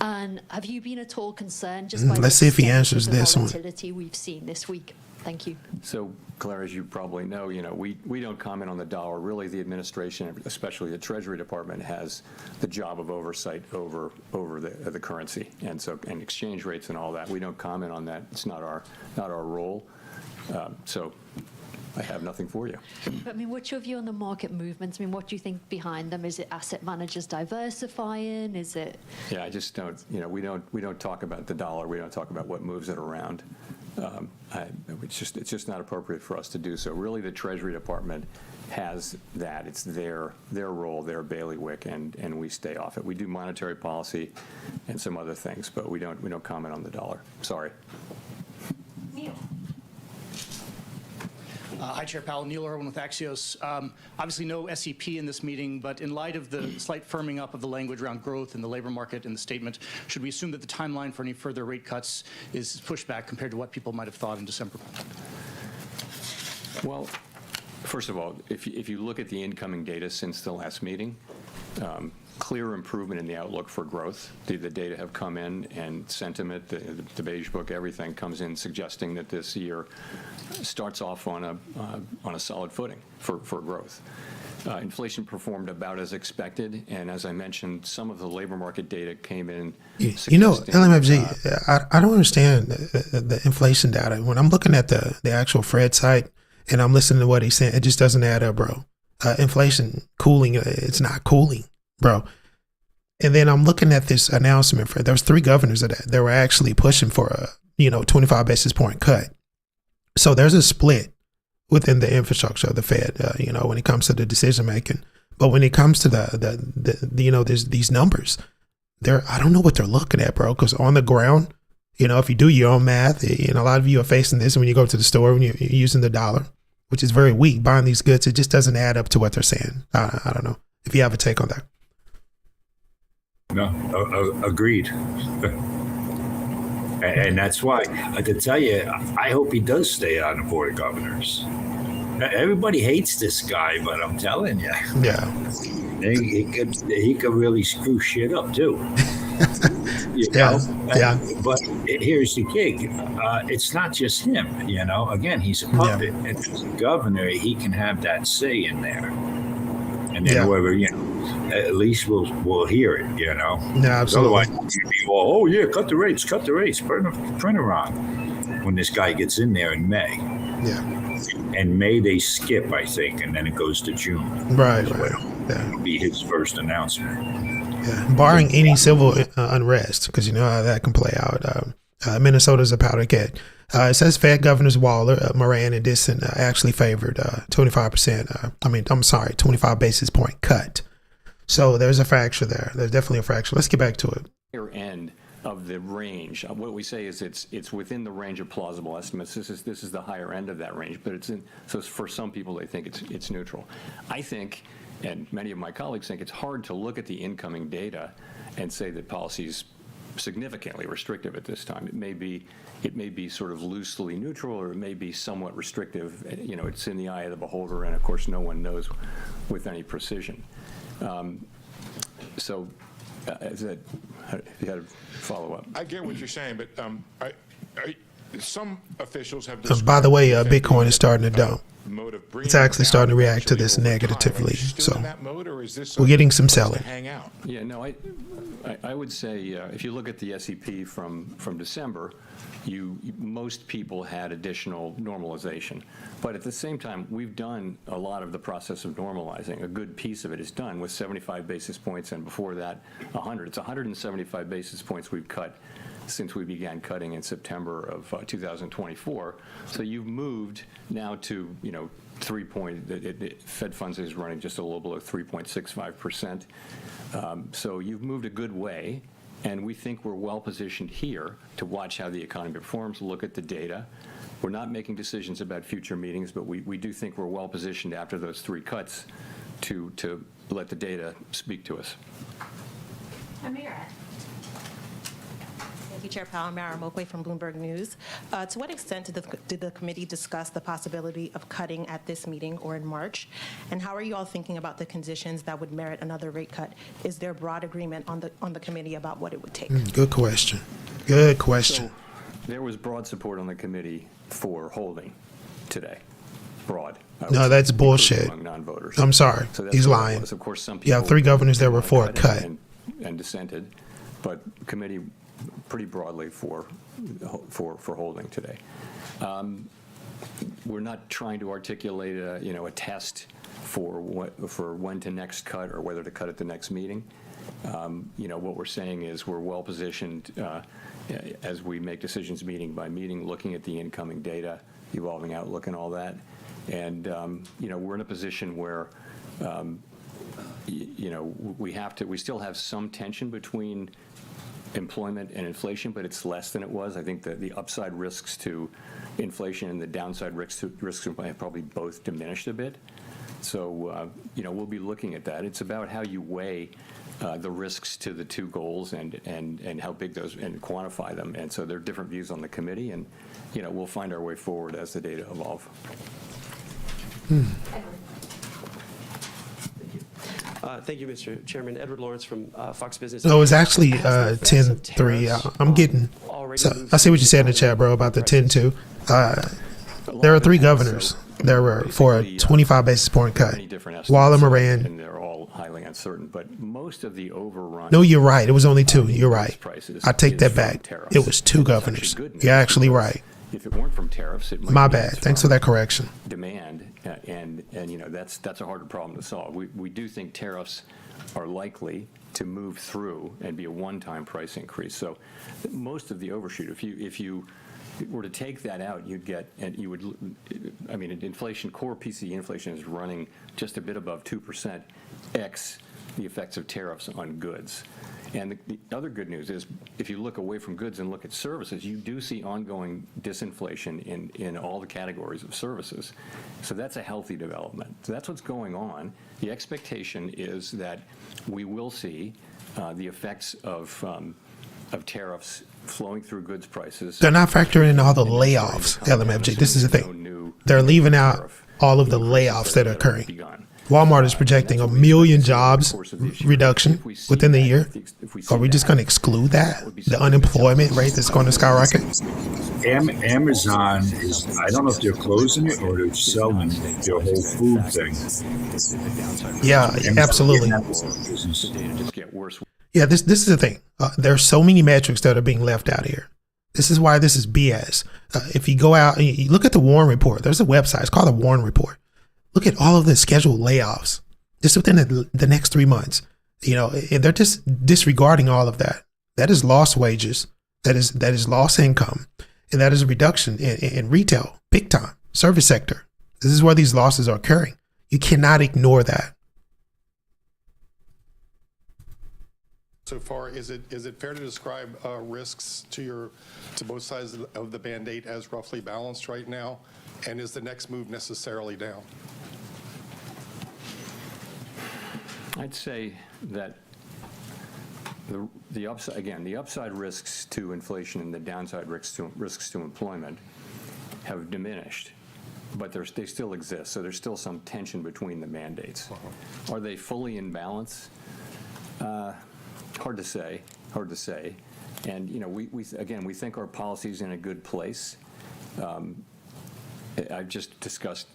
And have you been at all concerned just by Let's see if he answers the this one. volatility we've seen this week? Thank you. So, Claire, as you probably know, we don't comment on the dollar. Really, the administration, especially the Treasury Department, has the job of oversight over the currency and exchange rates and all that. We don't comment on that. It's not our role. So, I have nothing for you. But, what's your view on the market movements? What do you think behind them? Is it asset managers diversifying? Is it? Yeah, I just don't. We don't talk about the dollar. We don't talk about what moves it around. It's just not appropriate for us to do so. Really, the Treasury Department has that. It's their role, their bailiwick, and we stay off it. We do monetary policy and some other things, but we don't comment on the dollar. Sorry. Neil. Hi, Chair Powell. Neil Irwin with Axios. Obviously, no SEP in this meeting, but in light of the slight firming up of the language around growth in the labor market in the statement, should we assume that the timeline for any further rate cuts is pushed back compared to what people might have thought in December? Well, first of all, if you look at the incoming data since the last meeting, clear improvement in the outlook for growth. The data have come in, and sentiment, the beige book, everything comes in suggesting that this year starts off on a solid footing for growth. Inflation performed about as expected, and as I mentioned, some of the labor market data came in. LMFG, I don't understand the inflation data. When I'm looking at the actual Fed site and I'm listening to what he's saying, it just doesn't add up, bro. Inflation cooling, it's not cooling, bro. And then I'm looking at this announcement for there was 3 governors that were actually pushing for a 25 basis point cut. So there's a split within the infrastructure of the Fed, when it comes to the decision making. But when it comes to there's these numbers, I don't know what they're looking at, bro. Because on the ground, if you do your own math, a lot of you are facing this when you go to the store when you're using the dollar, which is very weak, buying these goods. It just doesn't add up to what they're saying. I don't know if you have a take on that. No, agreed. And that's why, to tell you, I hope he does stay on the Board of Governors. Everybody hates this guy, but I'm telling you. Yeah. He could really screw shit up, too. Yeah. But here's the gig. It's not just him, Again, he's a puppet. And as a governor, he can have that say in there. And then whoever, at least we'll hear it, Yeah, absolutely. Otherwise, you'd be all, cut the rates, print it wrong. When this guy gets in there in May. Yeah. And May they skip, I think, and then it goes to June. Right. It'll be his first announcement. Yeah. Barring any civil unrest, because you know how that can play out. Minnesota's a powder keg. It says Fed Governors Waller, Moran, and Disson actually favored 25 basis point cut. So there's a fracture there. There's definitely a fracture. Let's get back to it. End of the range. What we say is it's within the range of plausible estimates. This is the higher end of that range, but so for some people they think it's neutral. I think, and many of my colleagues think, it's hard to look at the incoming data and say that policy is significantly restrictive at this time. It may be sort of loosely neutral, or it may be somewhat restrictive. It's in the eye of the beholder, and of course no one knows with any precision. Is that, if you had a follow-up. I get what you're saying, but some officials have. By the way, Bitcoin is starting to dump. It's actually starting to react to this negatively. So we're getting some selling. Yeah, no, I would say if you look at the SEP from December, most people had additional normalization. But at the same time, we've done a lot of the process of normalizing. A good piece of it is done with 75 basis points, and before that, 100. It's 175 basis points we've cut since we began cutting in September of 2024. So you've moved now to, Fed funds is running just a little below 3.65%. So you've moved a good way. And we think we're well positioned here to watch how the economy performs, look at the data. We're not making decisions about future meetings, but we do think we're well positioned after those 3 cuts to let the data speak to us. Amira. Thank you, Chair Powell. Mara Mokwe from Bloomberg News. To what extent did the committee discuss the possibility of cutting at this meeting or in March? And how are you all thinking about the conditions that would merit another rate cut? Is there broad agreement on the committee about what it would take? Good question. Good question. So, there was broad support on the committee for holding today. Broad. No, that's bullshit. Among non-voters. I'm sorry. So that's He's what it lying. was. Of course, some people You have 3 governors that were for a cut. And dissented, but committee pretty broadly for holding today. We're not trying to articulate a test for when to next cut or whether to cut at the next meeting. What we're saying is we're well positioned as we make decisions meeting by meeting, looking at the incoming data, evolving outlook, and all that. And we're in a position where we still have some tension between employment and inflation, but it's less than it was. I think that the upside risks to inflation and the downside risks have probably both diminished a bit. So, we'll be looking at that. It's about how you weigh the risks to the 2 goals and how big those, and quantify them. And so there are different views on the committee, and, we'll find our way forward as the data evolve. Thank you, Mr. Chairman. Edward Lawrence from Fox Business. No, it's actually 10-3. I'm getting. So I see what you said in the chat, bro, about the 10-2. There are 3 governors. There were for a 25 basis point cut. Waller, Moran. And they're all highly uncertain, but most of the overrun. No, you're right. It was only 2. You're right. I take that back. It was 2 governors. You're actually right. If it weren't from tariffs, it might My be bad. Thanks for that correction. Demand, and that's a harder problem to solve. We do think tariffs are likely to move through and be a one-time price increase. So most of the overshoot, if you were to take that out, inflation, core PCE inflation is running just a bit above 2%, x the effects of tariffs on goods. And the other good news is, if you look away from goods and look at services, you do see ongoing disinflation in all the categories of services. So that's a healthy development. So that's what's going on. The expectation is that we will see the effects of tariffs flowing through goods prices. They're not factoring in all the layoffs, LMFG. This is the thing. They're leaving out all of the layoffs that are occurring. Walmart is projecting 1 million jobs reduction within the year. Are we just going to exclude that? The unemployment rate that's going to skyrocket? Amazon is, I don't know if they're closing it or they're selling their whole food thing. Yeah, absolutely. Yeah, this is the thing. There are so many metrics that are being left out here. This is why this is BS. If you go out and you look at the Warren Report, there's a website. It's called the Warren Report. Look at all of the scheduled layoffs just within the next 3 months. You know, and they're just disregarding all of that. That is lost wages. That is lost income. And that is a reduction in retail, big time, service sector. This is where these losses are occurring. You cannot ignore that. So far, is it fair to describe risks to both sides of the Band-Aid as roughly balanced right now? And is the next move necessarily down? I'd say that the upside risks to inflation and the downside risks to employment have diminished, but they still exist. So there's still some tension between the mandates. Are they fully in balance? Hard to say. And you know, we think our policy's in a good place. I've just discussed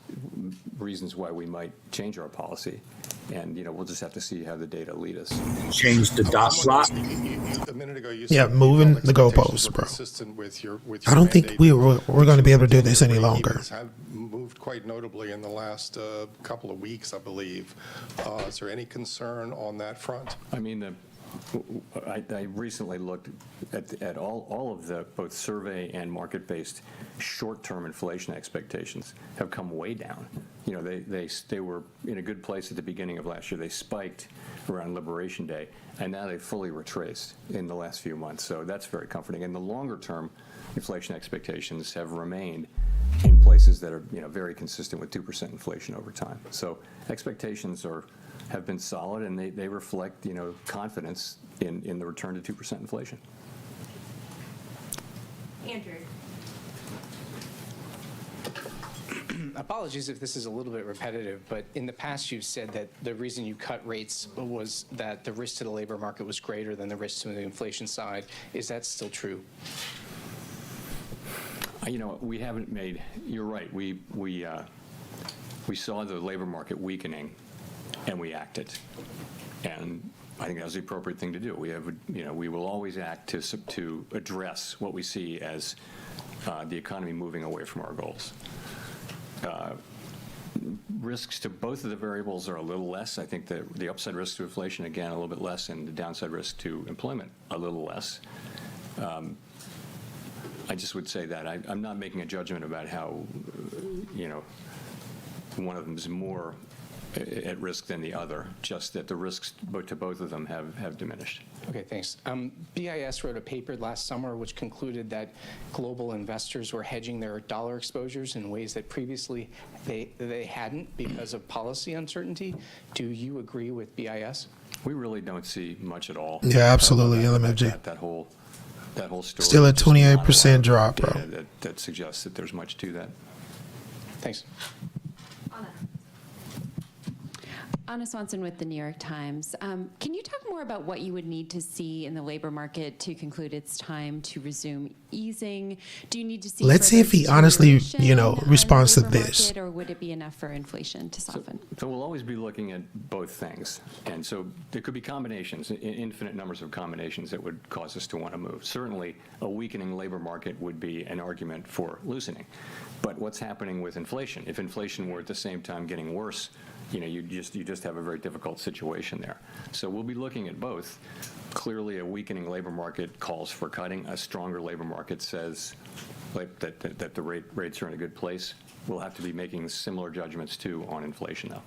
reasons why we might change our policy, and you know, we'll just have to see how the data lead us. Change the dot plot. A minute ago, you Yeah, said moving the goalposts, bro. I don't think we're going to be able to do this any longer. Have moved quite notably in the last couple of weeks, I believe. Is there any concern on that front? I mean, I recently looked at all of the both survey and market-based short-term inflation expectations have come way down. You know, they were in a good place at the beginning of last year. They spiked around Liberation Day, and now they've fully retraced in the last few months. So that's very comforting. And the longer-term inflation expectations have remained in places that are, you know, very consistent with 2% inflation over time. So expectations have been solid, and they reflect, you know, confidence in the return to 2% inflation. Andrew. Apologies if this is a little bit repetitive, but in the past you've said that the reason you cut rates was that the risk to the labor market was greater than the risk to the inflation side. Is that still true? You know, we haven't made. You're right. We saw the labor market weakening, and we acted, and I think that was the appropriate thing to do. We will always act to address what we see as the economy moving away from our goals. Risks to both of the variables are a little less. I think the upside risk to inflation, again, a little bit less, and the downside risk to employment, a little less. I just would say that I'm not making a judgment about how, you know, one of them is more at risk than the other, just that the risks to both of them have diminished. Okay, thanks. BIS wrote a paper last summer which concluded that global investors were hedging their dollar exposures in ways that previously they hadn't because of policy uncertainty. Do you agree with BIS? We really don't see much at all. Yeah, absolutely, LMFG. That whole story. Still a 28% drop, bro. That suggests that there's much to that. Thanks. Anna Swanson with the New York Times. Can you talk more about what you would need to see in the labor market to conclude it's time to resume easing? Do you need to see? Let's see if he honestly, you know, responds to this. Or would it be enough for inflation to soften? So we'll always be looking at both things. And so there could be combinations, infinite numbers of combinations that would cause us to want to move. Certainly, a weakening labor market would be an argument for loosening. But what's happening with inflation? If inflation were at the same time getting worse, you know, you just have a very difficult situation there. So we'll be looking at both. Clearly, a weakening labor market calls for cutting. A stronger labor market says that the rates are in a good place. We'll have to be making similar judgments, too, on inflation, though.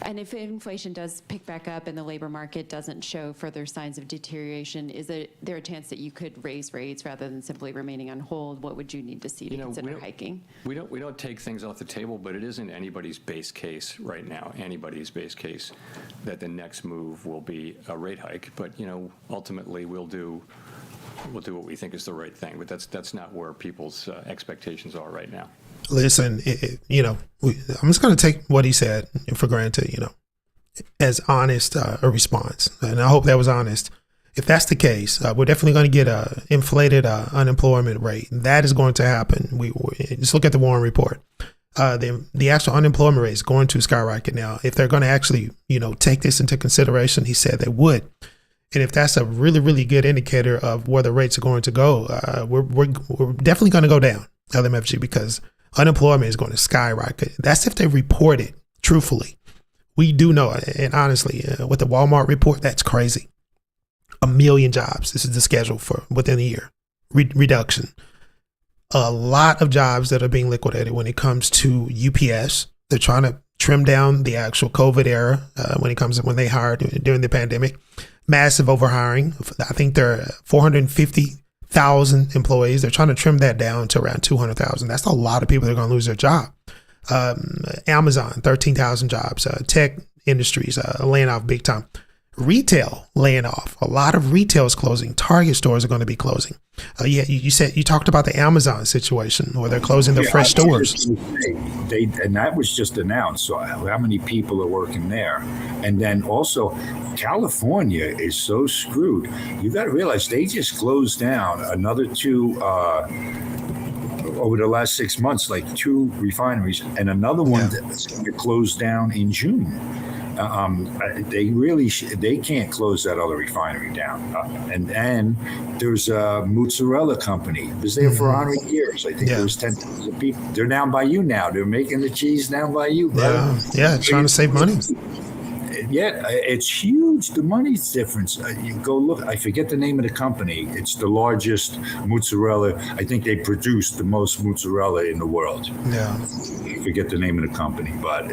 And if inflation does pick back up and the labor market doesn't show further signs of deterioration, is there a chance that you could raise rates rather than simply remaining on hold? What would you need to see to consider hiking? We don't take things off the table, but it isn't anybody's base case right now, anybody's base case, that the next move will be a rate hike. But, you know, ultimately we'll do what we think is the right thing. But that's not where people's expectations are right now. Listen, I'm just going to take what he said for granted, as honest a response. And I hope that was honest. If that's the case, we're definitely going to get a inflated unemployment rate. That is going to happen. We just look at the Warren report. The actual unemployment rate is going to skyrocket now. If they're going to actually, take this into consideration, he said they would. And if that's a really, really good indicator of where the rates are going to go, we're definitely going to go down, LMFG, because unemployment is going to skyrocket. That's if they report it truthfully. We do know, and honestly, with the Walmart report, that's crazy. 1 million jobs. This is the schedule for within a year. Reduction. A lot of jobs that are being liquidated when it comes to UPS. They're trying to trim down the actual COVID era when they hired during the pandemic. Massive overhiring. I think there are 450,000 employees. They're trying to trim that down to around 200,000. That's a lot of people that are going to lose their job. Amazon, 13,000 jobs. Tech industries laying off big time. Retail laying off. A lot of retail is closing. Target stores are going to be closing. You talked about the Amazon situation where they're closing their fresh stores. And that was just announced. So how many people are working there? And then also, California is so screwed. You got to realize they just closed down another 2 over the last 6 months, like 2 refineries, and another one that's going to close down in June. They can't close that other refinery down. And there's a mozzarella company. It was there for 100 years. I think there was 10,000 people. They're down by you now. They're making the cheese down by you, brother. Yeah, trying to save money. Yeah, it's huge. The money's difference. You go look. I forget the name of the company. It's the largest mozzarella. I think they produce the most mozzarella in the world. Yeah. I forget the name of the company, but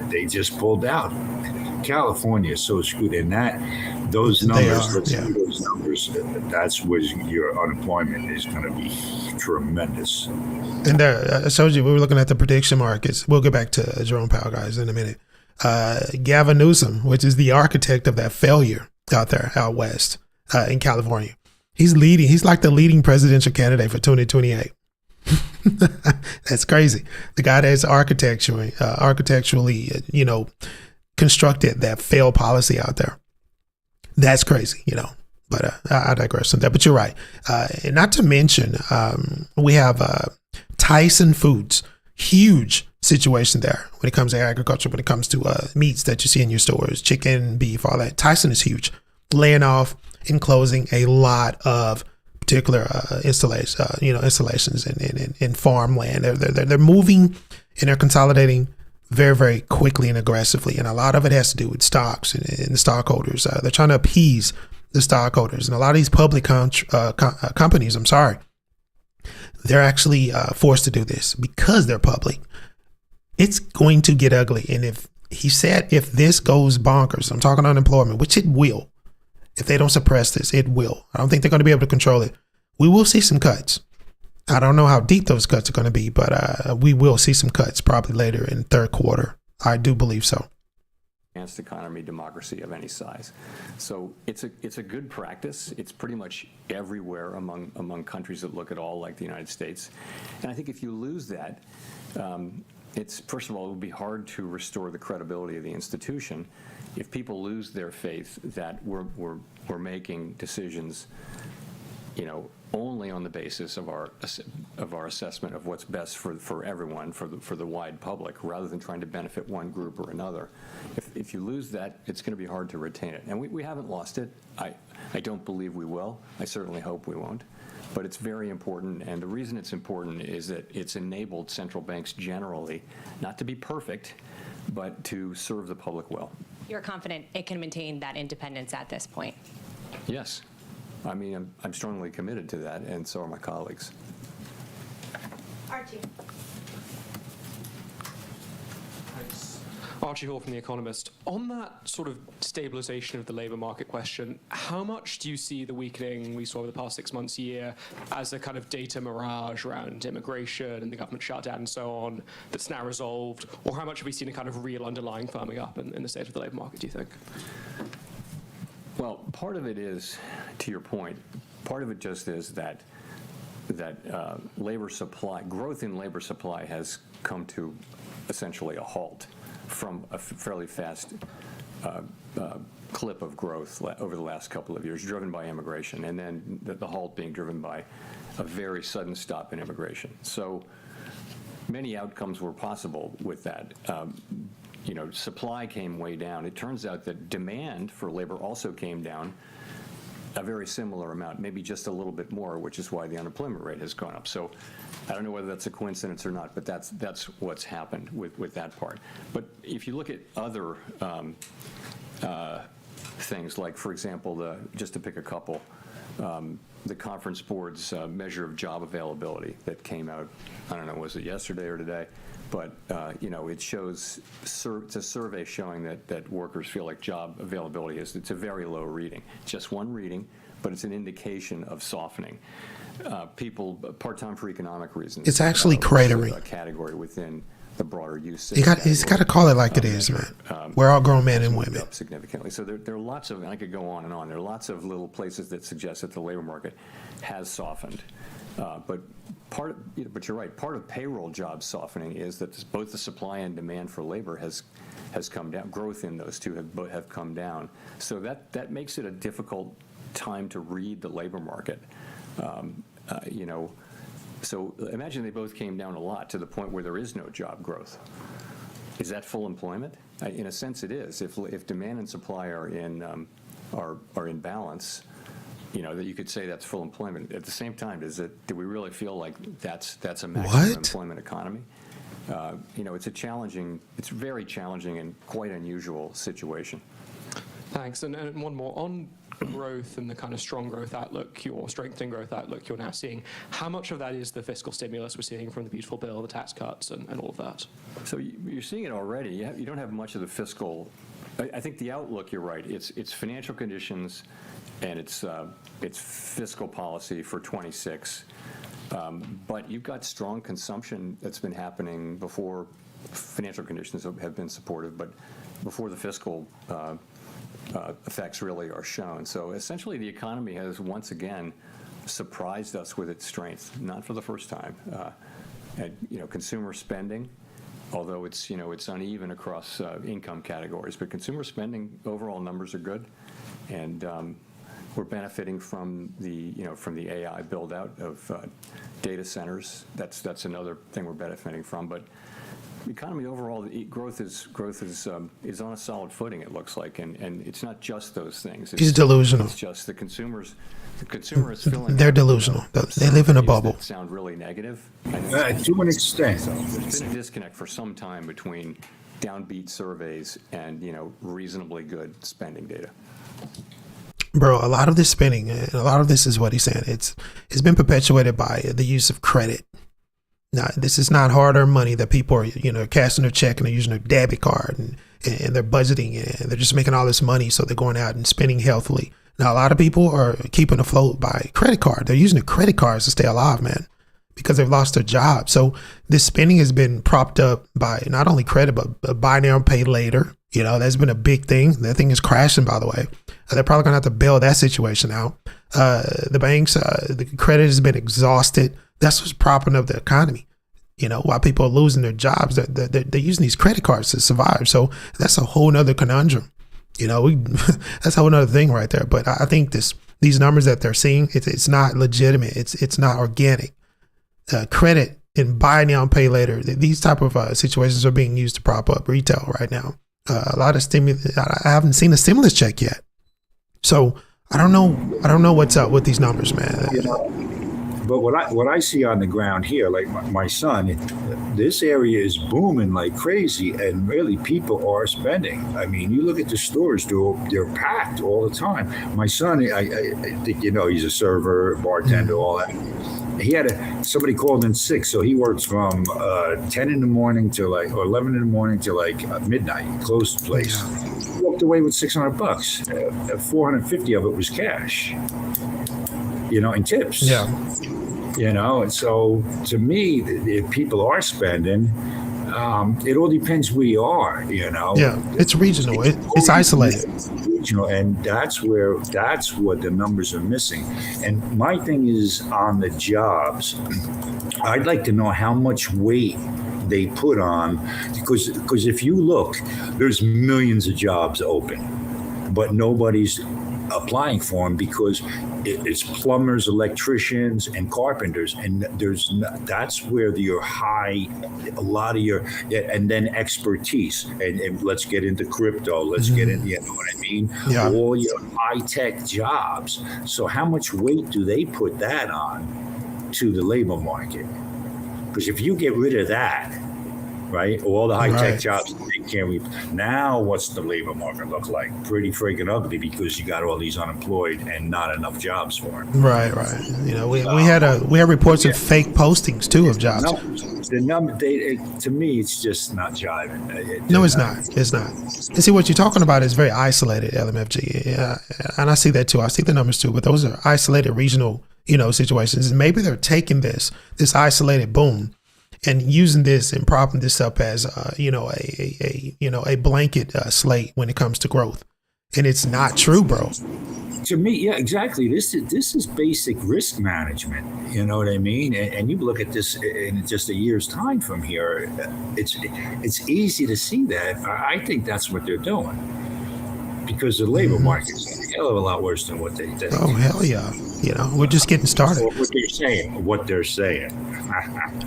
they just pulled out. California is so screwed, and those numbers. Those numbers. That's where your unemployment is going to be tremendous. And I showed you we were looking at the prediction markets. We'll get back to Jerome Powell, guys, in a minute. Gavin Newsom, which is the architect of that failure out there out west in California. He's leading. He's like the leading presidential candidate for 2028. That's crazy. The guy that's architecturally, constructed that failed policy out there. That's crazy, But I digress on that. But you're right. And not to mention, we have Tyson Foods, huge situation there when it comes to agriculture, when it comes to meats that you see in your stores, chicken, beef, all that. Tyson is huge, laying off and closing a lot of particular installations in farmland. They're moving and they're consolidating very, very quickly and aggressively, and a lot of it has to do with stocks and the stockholders. They're trying to appease the stockholders, and a lot of these public companies, they're actually forced to do this because they're public. It's going to get ugly. And if this goes bonkers, I'm talking unemployment, which it will. If they don't suppress this, it will. I don't think they're going to be able to control it. We will see some cuts. I don't know how deep those cuts are going to be, but we will see some cuts probably later in the third quarter. I do believe so. Advanced economy, democracy of any size. So it's a good practice. It's pretty much everywhere among countries that look at all like the United States. And I think if you lose that, it's, first of all, it would be hard to restore the credibility of the institution if people lose their faith that we're making decisions, only on the basis of our assessment of what's best for everyone, for the wide public, rather than trying to benefit one group or another. If you lose that, it's going to be hard to retain it. And we haven't lost it. I don't believe we will. I certainly hope we won't. But it's very important, and the reason it's important is that it's enabled central banks generally not to be perfect, but to serve the public well. You're confident it can maintain that independence at this point? Yes. I mean, I'm strongly committed to that, and so are my colleagues. Archie. Archie Hall from The Economist. On that sort of stabilization of the labour market question, how much do you see the weakening we saw over the past 6 months, year, as a kind of data mirage around immigration and the government shutdown and so on that's now resolved? Or how much have we seen a kind of real underlying firming up in the state of the labour market, do you think? Well, part of it is, to your point, part of it just is that labor supply, growth in labor supply has come to essentially a halt from a fairly fast clip of growth over the last couple of years, driven by immigration, and then the halt being driven by a very sudden stop in immigration. So many outcomes were possible with that. Supply came way down. It turns out that demand for labor also came down a very similar amount, maybe just a little bit more, which is why the unemployment rate has gone up. So I don't know whether that's a coincidence or not, but that's what's happened with that part. But if you look at other things, like, for example, just to pick a couple, the Conference Board's measure of job availability that came out, I don't know, was it yesterday or today? But, it shows, it's a survey showing that workers feel like job availability it's a very low reading. Just one reading, but it's an indication of softening. People, part-time for economic reasons. It's actually cratering. A category within the broader use. You got to call it like it is, man. We're all grown men and women. Up significantly. So there are lots of, and I could go on and on, there are lots of little places that suggest that the labor market has softened. But you're right, part of payroll job softening is that both the supply and demand for labor has come down. Growth in those two have come down. So that makes it a difficult time to read the labor market. So imagine they both came down a lot to the point where there is no job growth. Is that full employment? In a sense, it is. If demand and supply are in balance, that you could say that's full employment. At the same time, do we really feel like that's a maximum employment economy? It's very challenging and quite unusual situation. Thanks. And one more on growth and the kind of strong growth outlook, your strengthening growth outlook you're now seeing. How much of that is the fiscal stimulus we're seeing from the beautiful bill, the tax cuts, and all of that? So you're seeing it already. You don't have much of the fiscal. I think the outlook, you're right. It's financial conditions and it's fiscal policy for 26. But you've got strong consumption that's been happening before financial conditions have been supportive, but before the fiscal effects really are shown. So essentially the economy has once again surprised us with its strength, not for the first time. Consumer spending, although it's uneven across income categories, but consumer spending overall numbers are good, and we're benefiting from the AI build out of data centers. That's another thing we're benefiting from. But the economy overall, the growth is on a solid footing. It looks like, and it's not just those things. He's delusional. It's just the consumer is feeling. They're delusional. They live in a bubble. Sound really negative. To an extent. So there's been a disconnect for some time between downbeat surveys and reasonably good spending data. Bro, a lot of this spending, and a lot of this is what he's saying. It's been perpetuated by the use of credit. Now, this is not hard-earned money that people are, cashing their check and they're using their debit card and they're budgeting and they're just making all this money, so they're going out and spending healthily. Now, a lot of people are keeping afloat by credit card. They're using the credit cards to stay alive, man, because they've lost their job. So this spending has been propped up by not only credit, but buy now and pay later. That's been a big thing. That thing is crashing, by the way. They're probably going to have to bail that situation out. The banks, the credit has been exhausted. That's what's propping up the economy. While people are losing their jobs, they're using these credit cards to survive. So that's a whole nother conundrum. That's a whole nother thing right there. But I think these numbers that they're seeing, it's not legitimate. It's not organic. Credit and buy now and pay later. These type of situations are being used to prop up retail right now. A lot of stimulus. I haven't seen a stimulus check yet. So I don't know what's up with these numbers, man. But what I see on the ground here, like my son, this area is booming like crazy, and really people are spending. I mean, you look at the stores; they're packed all the time. My son, I think he's a server, bartender, all that. He had somebody called in sick, so he works from 10 in the morning to or 11 in the morning to midnight. Closed the place. He walked away with $600. 450 of it was cash. In tips. Yeah. And so to me, if people are spending, it all depends where you are, you know. Yeah, it's regional. It's isolated. Regional, and that's what the numbers are missing. And my thing is on the jobs. I'd like to know how much weight they put on, because if you look, there's millions of jobs open, but nobody's applying for them because it's plumbers, electricians, and carpenters, and that's where a lot of your, and then expertise, and let's get into crypto, let's get in, you know what I mean? Yeah. All your high-tech jobs. So how much weight do they put that on to the labor market? Because if you get rid of that, right, all the high-tech jobs, now what's the labor market look like? Pretty freaking ugly, because you got all these unemployed and not enough jobs for them. Right. You know, we had reports of fake postings too of jobs. The number, to me, it's just not jiving. No, it's not. It's not. And see, what you're talking about is very isolated, LMFG, and I see that too. I see the numbers too, but those are isolated regional, you know, situations. And maybe they're taking this isolated boom and using this and propping this up as a blanket slate when it comes to growth, and it's not true, bro. To me, yeah, exactly. This is basic risk management. You know what I mean? And you look at this in just a year's time from here. It's easy to see that. I think that's what they're doing, because the labor market is a hell of a lot worse than what they did. Oh, hell yeah. You know, we're just getting started. What they're saying.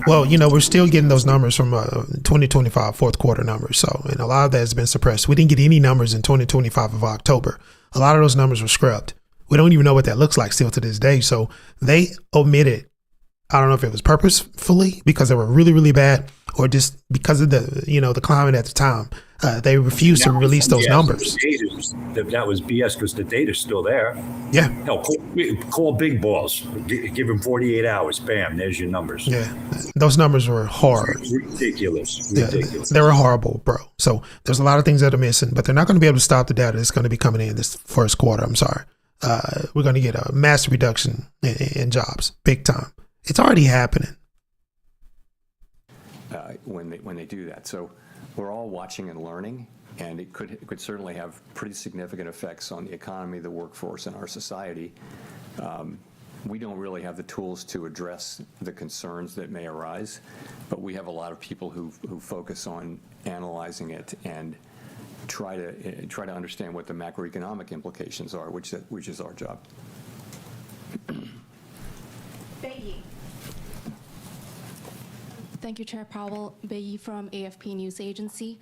Well, you know, we're still getting those numbers from 2025 fourth quarter numbers. So, and a lot of that has been suppressed. We didn't get any numbers in 2025 of October. A lot of those numbers were scrubbed. We don't even know what that looks like still to this day. So they omitted, I don't know if it was purposefully because they were really, really bad, or just because of the climate at the time. They refused to release those numbers. That was BS, because the data's still there. Yeah. Hell, call big balls. Give them 48 hours. Bam, there's your numbers. Yeah. Those numbers were horrid. Ridiculous. Yeah, they were horrible, bro. So there's a lot of things that are missing, but they're not going to be able to stop the data that's going to be coming in this first quarter. I'm sorry. We're going to get a massive reduction in jobs, big time. It's already happening. When they do that. So we're all watching and learning, and it could certainly have pretty significant effects on the economy, the workforce, and our society. We don't really have the tools to address the concerns that may arise, but we have a lot of people who focus on analyzing it and try to understand what the macroeconomic implications are, which is our job. Thank you, Chair Powell. Bayi from AFP News Agency.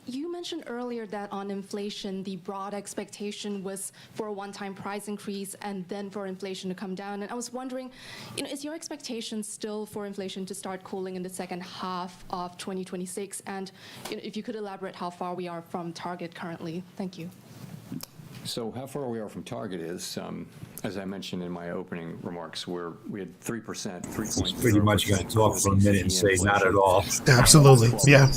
You mentioned earlier that on inflation, the broad expectation was for a one-time price increase and then for inflation to come down. And I was wondering, is your expectation still for inflation to start cooling in the second half of 2026? And if you could elaborate how far we are from target currently. Thank you. So how far we are from target is, as I mentioned in my opening remarks, we had 3%, 3.0%. Pretty much going to talk for a minute and say not at all. Absolutely, yeah.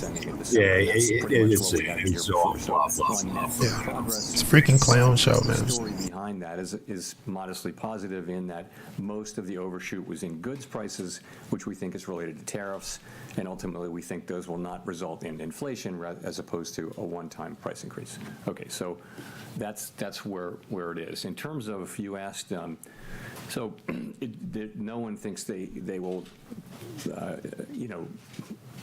Yeah, it's all blah, blah, blah. Yeah, it's a freaking clown show, man. The story behind that is modestly positive in that most of the overshoot was in goods prices, which we think is related to tariffs, and ultimately we think those will not result in inflation as opposed to a one-time price increase. Okay, so that's where it is. In terms of, you asked, no one thinks they will,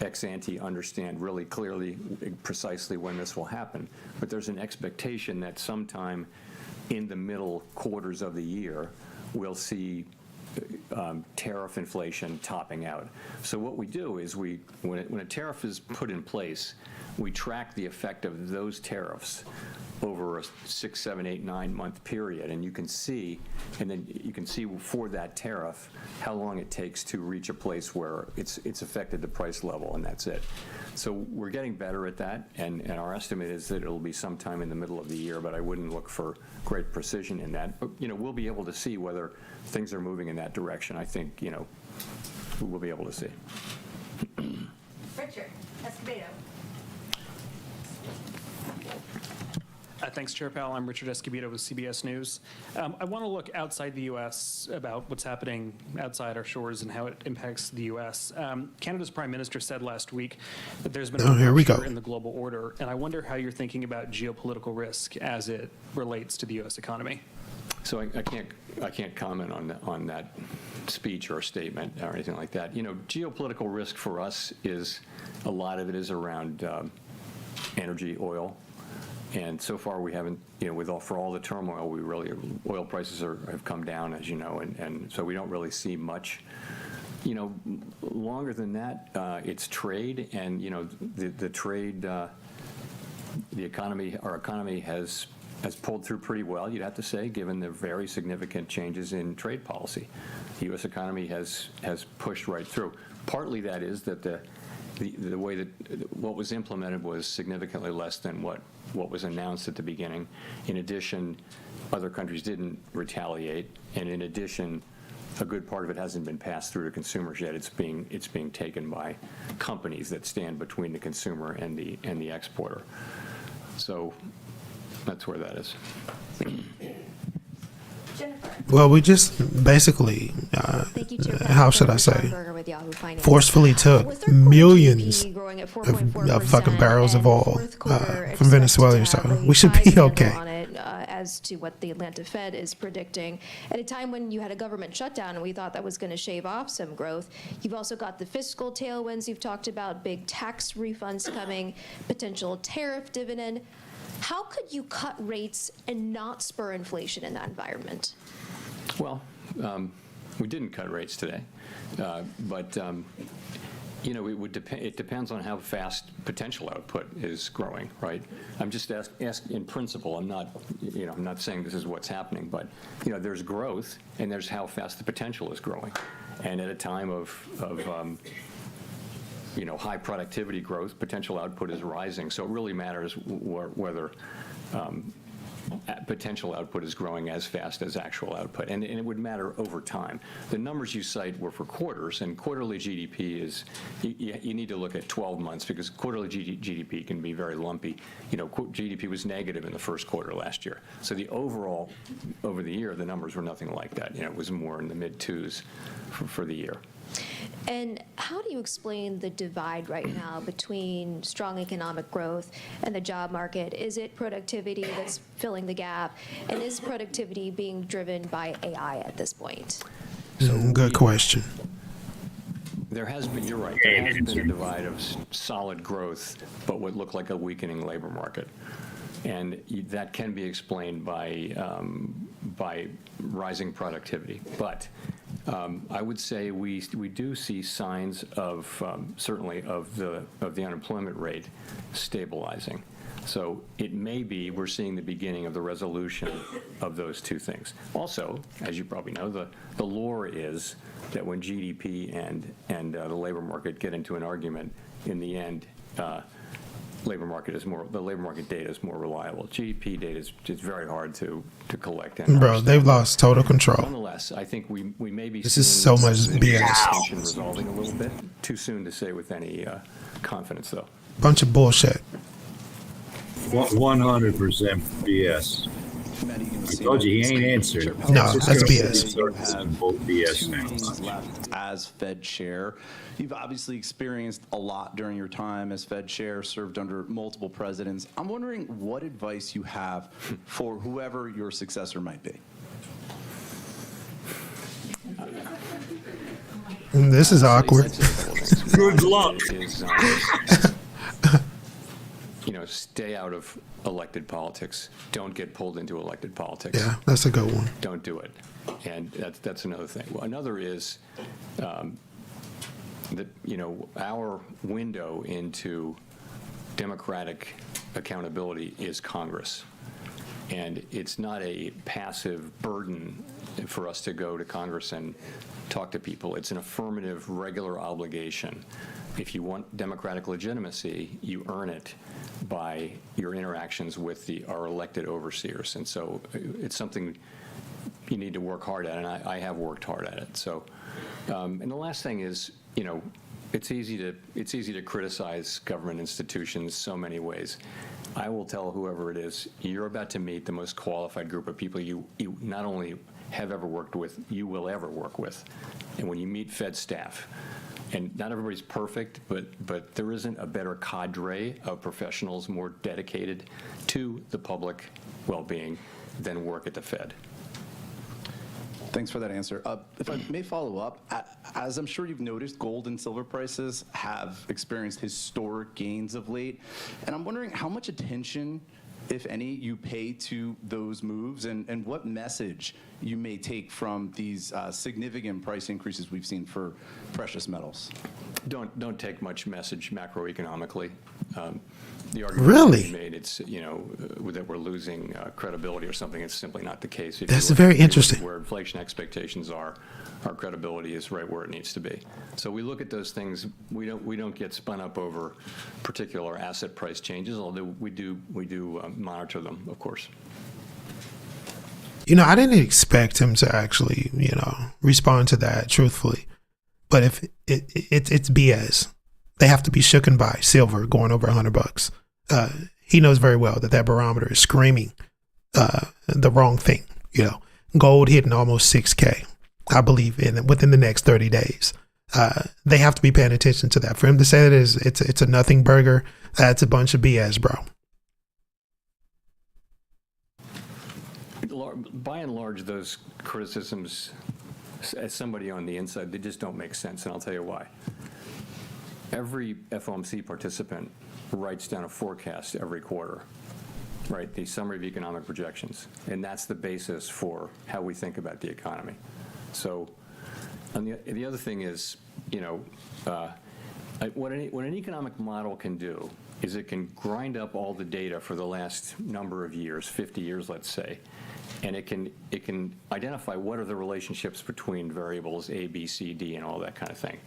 ex ante understand really clearly, precisely when this will happen. But there's an expectation that sometime in the middle quarters of the year, we'll see tariff inflation topping out. So what we do is when a tariff is put in place, we track the effect of those tariffs over a 6, 7, 8, 9 month period, and you can see for that tariff how long it takes to reach a place where it's affected the price level, and that's it. So we're getting better at that, and our estimate is that it'll be sometime in the middle of the year, but I wouldn't look for great precision in that. But we'll be able to see whether things are moving in that direction. I think we'll be able to see. Richard Escobedo. Thanks, Chair Powell. I'm Richard Escobedo with CBS News. I want to look outside the U.S. about what's happening outside our shores and how it impacts the U.S. Canada's Prime Minister said last week that there's been a rupture in the global order, and I wonder how you're thinking about geopolitical risk as it relates to the U.S. economy. So I can't comment on that speech or statement or anything like that. You know, geopolitical risk for us is, a lot of it is around energy, oil. And so far we haven't, you know, for all the turmoil, oil prices have come down, as you know, and so we don't really see much. You know, longer than that, it's trade, and, you know, the trade, the economy, our economy has pulled through pretty well, you'd have to say, given the very significant changes in trade policy. The U.S. economy has pushed right through. Partly that is that the way that what was implemented was significantly less than what was announced at the beginning. In addition, other countries didn't retaliate, and in addition, a good part of it hasn't been passed through to consumers yet. It's being taken by companies that stand between the consumer and the exporter. So that's where that is. Well, we just basically, how should I say, forcefully took millions of fucking barrels of oil from Venezuela, so we should be okay. As to what the Atlanta Fed is predicting, at a time when you had a government shutdown and we thought that was going to shave off some growth. You've also got the fiscal tailwinds you've talked about, big tax refunds coming, potential tariff dividend. How could you cut rates and not spur inflation in that environment? Well, we didn't cut rates today, but you know, it depends on how fast potential output is growing, right? I'm just asking in principle. I'm not saying this is what's happening, but, you know, there's growth and there's how fast the potential is growing, and at a time of you know, high productivity growth, potential output is rising. So it really matters whether potential output is growing as fast as actual output, and it would matter over time. The numbers you cite were for quarters, and quarterly GDP is, you need to look at 12 months, because quarterly GDP can be very lumpy. You know, GDP was negative in the first quarter last year. So the overall, over the year, the numbers were nothing like that. You know, it was more in the mid-twos for the year. And how do you explain the divide right now between strong economic growth and the job market? Is it productivity that's filling the gap? And is productivity being driven by AI at this point? Good question. There has been, you're right, there has been a divide of solid growth, but what looked like a weakening labor market. And that can be explained by rising productivity. But I would say we do see signs of certainly of the unemployment rate stabilizing. So it may be we're seeing the beginning of the resolution of those two things. Also, as you probably know, the lore is that when GDP and the labor market get into an argument, in the end, the labor market data is more reliable. GDP data is just very hard to collect. And bro, they've lost total control. Nonetheless, I think we may be. This is so much BS. Resolving a little bit. Too soon to say with any confidence, though. Bunch of bullshit. 100% BS. I told you he ain't answered. No, that's BS. As Fed chair, you've obviously experienced a lot during your time as Fed chair, served under multiple presidents. I'm wondering what advice you have for whoever your successor might be. This is awkward. Good luck. You know, stay out of elected politics. Don't get pulled into elected politics. Yeah, that's a good one. Don't do it. And that's another thing. Well, another is that, you know, our window into democratic accountability is Congress. And it's not a passive burden for us to go to Congress and talk to people. It's an affirmative, regular obligation. If you want democratic legitimacy, you earn it by your interactions with our elected overseers. And so it's something you need to work hard at, and I have worked hard at it. So, and the last thing is, you know, it's easy to criticize government institutions so many ways. I will tell whoever it is, you're about to meet the most qualified group of people you not only have ever worked with, you will ever work with. And when you meet Fed staff, and not everybody's perfect, but there isn't a better cadre of professionals more dedicated to the public well-being than work at the Fed. Thanks for that answer. If I may follow up, as I'm sure you've noticed, gold and silver prices have experienced historic gains of late. And I'm wondering how much attention, if any, you pay to those moves and what message you may take from these significant price increases we've seen for precious metals. Don't take much message macroeconomically. The argument Really? that you made, it's, that we're losing credibility or something. It's simply not the case. If That's you look very at interesting. Where inflation expectations are, our credibility is right where it needs to be. So we look at those things. We don't get spun up over particular asset price changes, although we do monitor them, of course. I didn't expect him to actually, respond to that truthfully. But if it's BS, they have to be shooken by silver going over $100. He knows very well that barometer is screaming the wrong thing. Gold hitting almost 6K, I believe, within the next 30 days. They have to be paying attention to that. For him to say that it's a nothing burger, that's a bunch of BS, bro. By and large, those criticisms, as somebody on the inside, they just don't make sense, and I'll tell you why. Every FOMC participant writes down a forecast every quarter, right? The summary of economic projections, and that's the basis for how we think about the economy. So, and the other thing is, what an economic model can do is it can grind up all the data for the last number of years, 50 years, let's say, and it can identify what are the relationships between variables A, B, C, D, and all that kind of thing.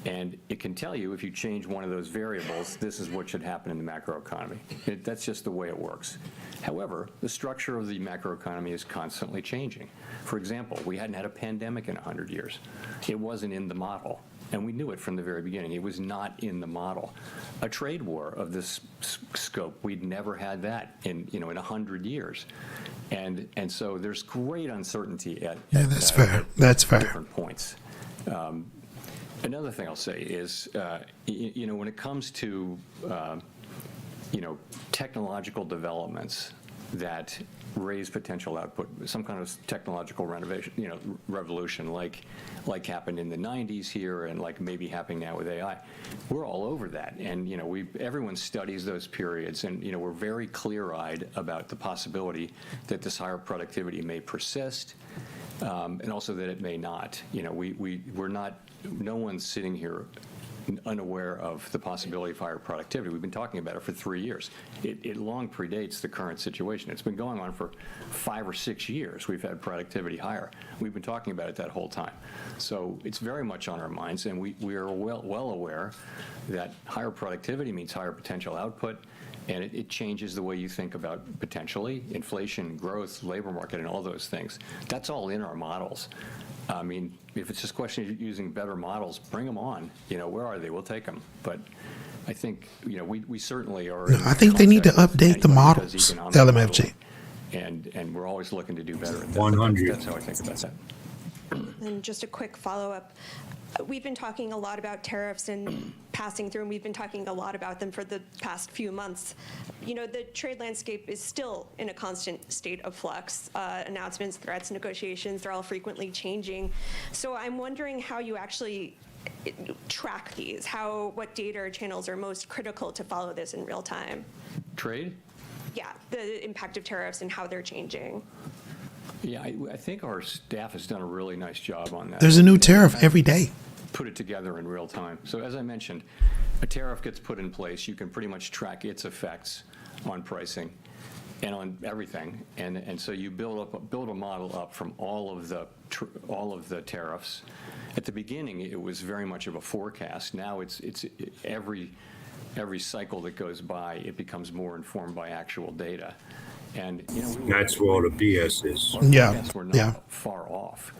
And it can tell you if you change one of those variables, this is what should happen in the macroeconomy. That's just the way it works. However, the structure of the macroeconomy is constantly changing. For example, we hadn't had a pandemic in 100 years. It wasn't in the model. And we knew it from the very beginning. It was not in the model. A trade war of this scope, we'd never had that in 100 years. And so there's great uncertainty at that's fair. That's fair. Different points. Another thing I'll say is, when it comes to, technological developments that raise potential output, some kind of technological revolution, like happened in the 90s here, and like maybe happening now with AI. We're all over that, and everyone studies those periods, and we're very clear-eyed about the possibility that this higher productivity may persist, and also that it may not. We're not. No one's sitting here unaware of the possibility of higher productivity. We've been talking about it for 3 years. It long predates the current situation. It's been going on for 5 or 6 years. We've had productivity higher. We've been talking about it that whole time. So it's very much on our minds, and we are well aware that higher productivity means higher potential output, and it changes the way you think about potentially inflation, growth, labor market, and all those things. That's all in our models. I mean, if it's just a question of using better models, bring them on. Where are they? We'll take them. But I think, we certainly are. No, I think they need to update the models, LMFG. And we're always looking to do better. 100. That's how I think about that. And just a quick follow-up. We've been talking a lot about tariffs and passing through, and we've been talking a lot about them for the past few months. The trade landscape is still in a constant state of flux. Announcements, threats, negotiations, they're all frequently changing. So I'm wondering how you actually track these, what data or channels are most critical to follow this in real time? Trade? Yeah, the impact of tariffs and how they're changing. Yeah, I think our staff has done a really nice job on that. There's a new tariff every day. Put it together in real time. So as I mentioned, a tariff gets put in place. You can pretty much track its effects on pricing and on everything. And so you build a model up from all of the tariffs. At the beginning, it was very much of a forecast. Now it's every cycle that goes by, it becomes more informed by actual data. And that's where all the BS is. We're not far off.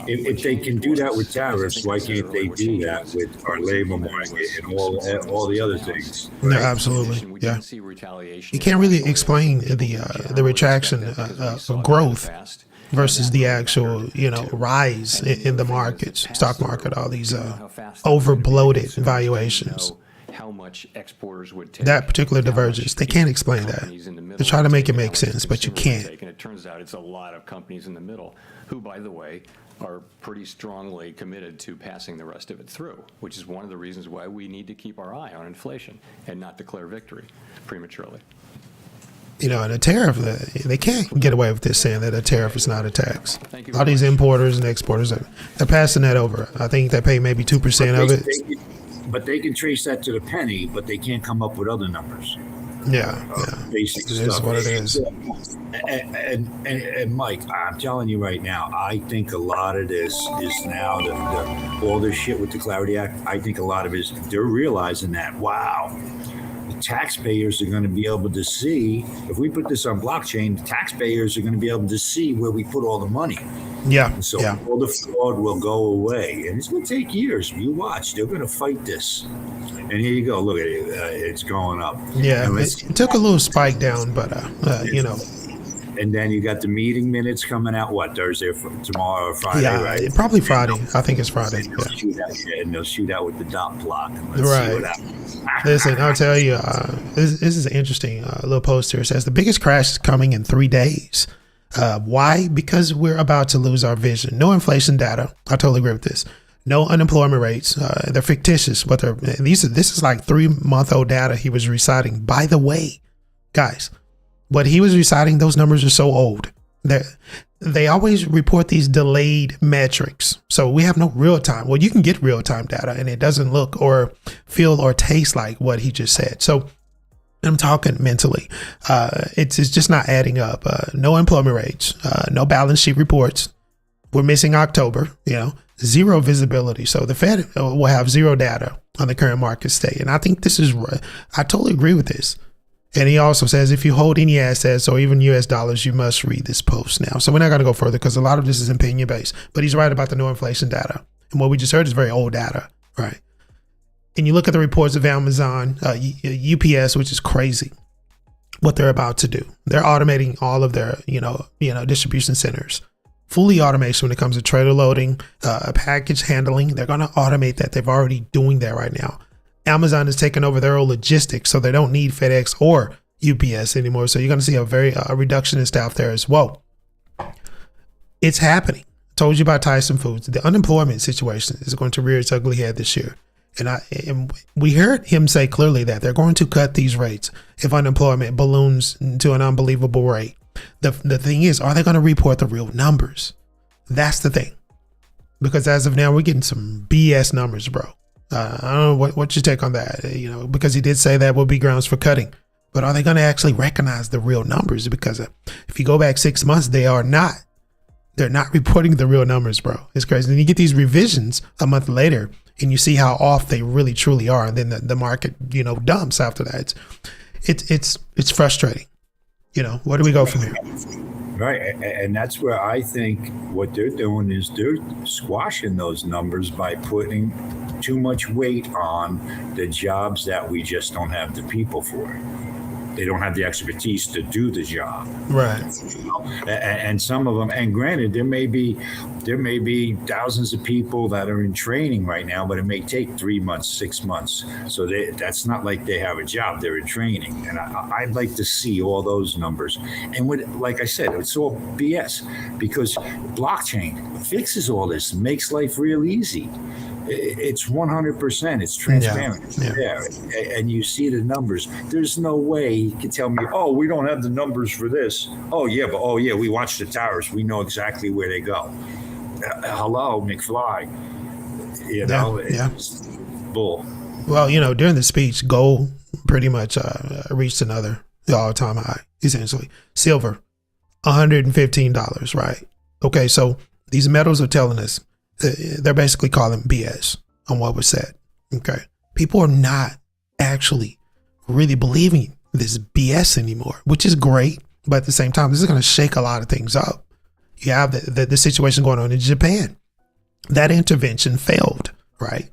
If they can do that with tariffs, why can't they do that with our labor market and all the other things? No, absolutely. Yeah. You can't really explain the retraction of growth versus the actual, rise in the markets, stock market, all these over bloated valuations. How much exporters would take. That particular divergence, they can't explain that. They try to make it make sense, but you can't. And it turns out it's a lot of companies in the middle who, by the way, are pretty strongly committed to passing the rest of it through, which is one of the reasons why we need to keep our eye on inflation and not declare victory prematurely. And a tariff, they can't get away with this saying that a tariff is not a tax. All these importers and exporters, they're passing that over. I think they pay maybe 2% of it. But they can trace that to the penny, but they can't come up with other numbers. Yeah. Basic it stuff. Is what it is. And Mike, I'm telling you right now, I think a lot of this is now all this shit with the Clarity Act. I think a lot of it is they're realizing that, wow, the taxpayers are going to be able to see, if we put this on blockchain, the taxpayers are going to be able to see where we put all the money. Yeah. And so all the fraud will go away. And it's going to take years. You watch. They're going to fight this. And here you go. Look at it. It's going up. Yeah. It took a little spike down, but, And then you got the meeting minutes coming out, Thursday, tomorrow, or Friday, right? Probably Friday. I think it's Friday. And they'll shoot out with the dot plot. And let's see what happens. Listen, I'll tell you, this is an interesting little post here. It says the biggest crash is coming in 3 days. Why? Because we're about to lose our vision. No inflation data. I totally agree with this. No unemployment rates. They're fictitious, but this is like 3-month-old data he was reciting. By the way, guys, what he was reciting, those numbers are so old. They always report these delayed metrics. So we have no real time. Well, you can get real time data and it doesn't look or feel or taste like what he just said. So I'm talking mentally. It's just not adding up. No employment rates, no balance sheet reports. We're missing October, zero visibility. So the Fed will have zero data on the current market state. And I think I totally agree with this. And he also says, if you hold any assets or even US dollars, you must read this post now. So we're not going to go further because a lot of this is opinion based, but he's right about the no inflation data. And what we just heard is very old data, right? And you look at the reports of Amazon, UPS, which is crazy, what they're about to do. They're automating all of their, distribution centers. Fully automation when it comes to trailer loading, package handling. They're going to automate that. They're already doing that right now. Amazon is taking over their own logistics, so they don't need FedEx or UPS anymore. So you're going to see a reduction in staff there as well. It's happening. I told you about Tyson Foods. The unemployment situation is going to rear its ugly head this year. And we heard him say clearly that they're going to cut these rates if unemployment balloons to an unbelievable rate. The thing is, are they going to report the real numbers? That's the thing. Because as of now, we're getting some BS numbers, bro. I don't know what's your take on that, because he did say that will be grounds for cutting. But are they going to actually recognize the real numbers? Because if you go back 6 months, they're not reporting the real numbers, bro. It's crazy. And you get these revisions a month later and you see how off they really truly are. And then the market, dumps after that. It's frustrating. Where do we go from here? Right. And that's where I think what they're doing is they're squashing those numbers by putting too much weight on the jobs that we just don't have the people for. They don't have the expertise to do the job. Right. And some of them, and granted, there may be thousands of people that are in training right now, but it may take 3 months, 6 months. So that's not like they have a job, they're in training. And I'd like to see all those numbers. And like I said, it's all BS because blockchain fixes all this, makes life real easy. It's 100%. It's transparent. It's there. And you see the numbers. There's no way you can tell me, oh, we don't have the numbers for this. Oh, yeah, we watch the towers. We know exactly where they go. Hello, McFly. It's bull. Well, during the speech, gold pretty much reached another all-time high, essentially. Silver, $115, right? Okay, so these metals are telling us, they're basically calling BS on what was said. Okay. People are not actually really believing this BS anymore, which is great. But at the same time, this is going to shake a lot of things up. You have the situation going on in Japan. That intervention failed, right?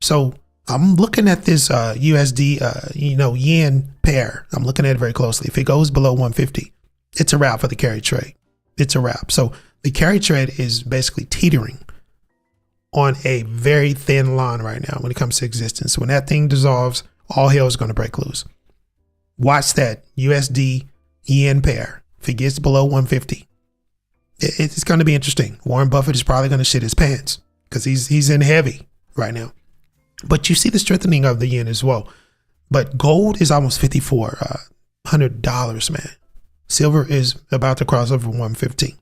So I'm looking at this USD, yen pair. I'm looking at it very closely. If it goes below 150, it's a wrap for the carry trade. It's a wrap. So the carry trade is basically teetering on a very thin line right now when it comes to existence. When that thing dissolves, all hell is going to break loose. Watch that USD yen pair. If it gets below 150, it's going to be interesting. Warren Buffett is probably going to shit his pants because he's in heavy right now. But you see the strengthening of the yen as well. But gold is almost $5,400, man. Silver is about to cross over 115.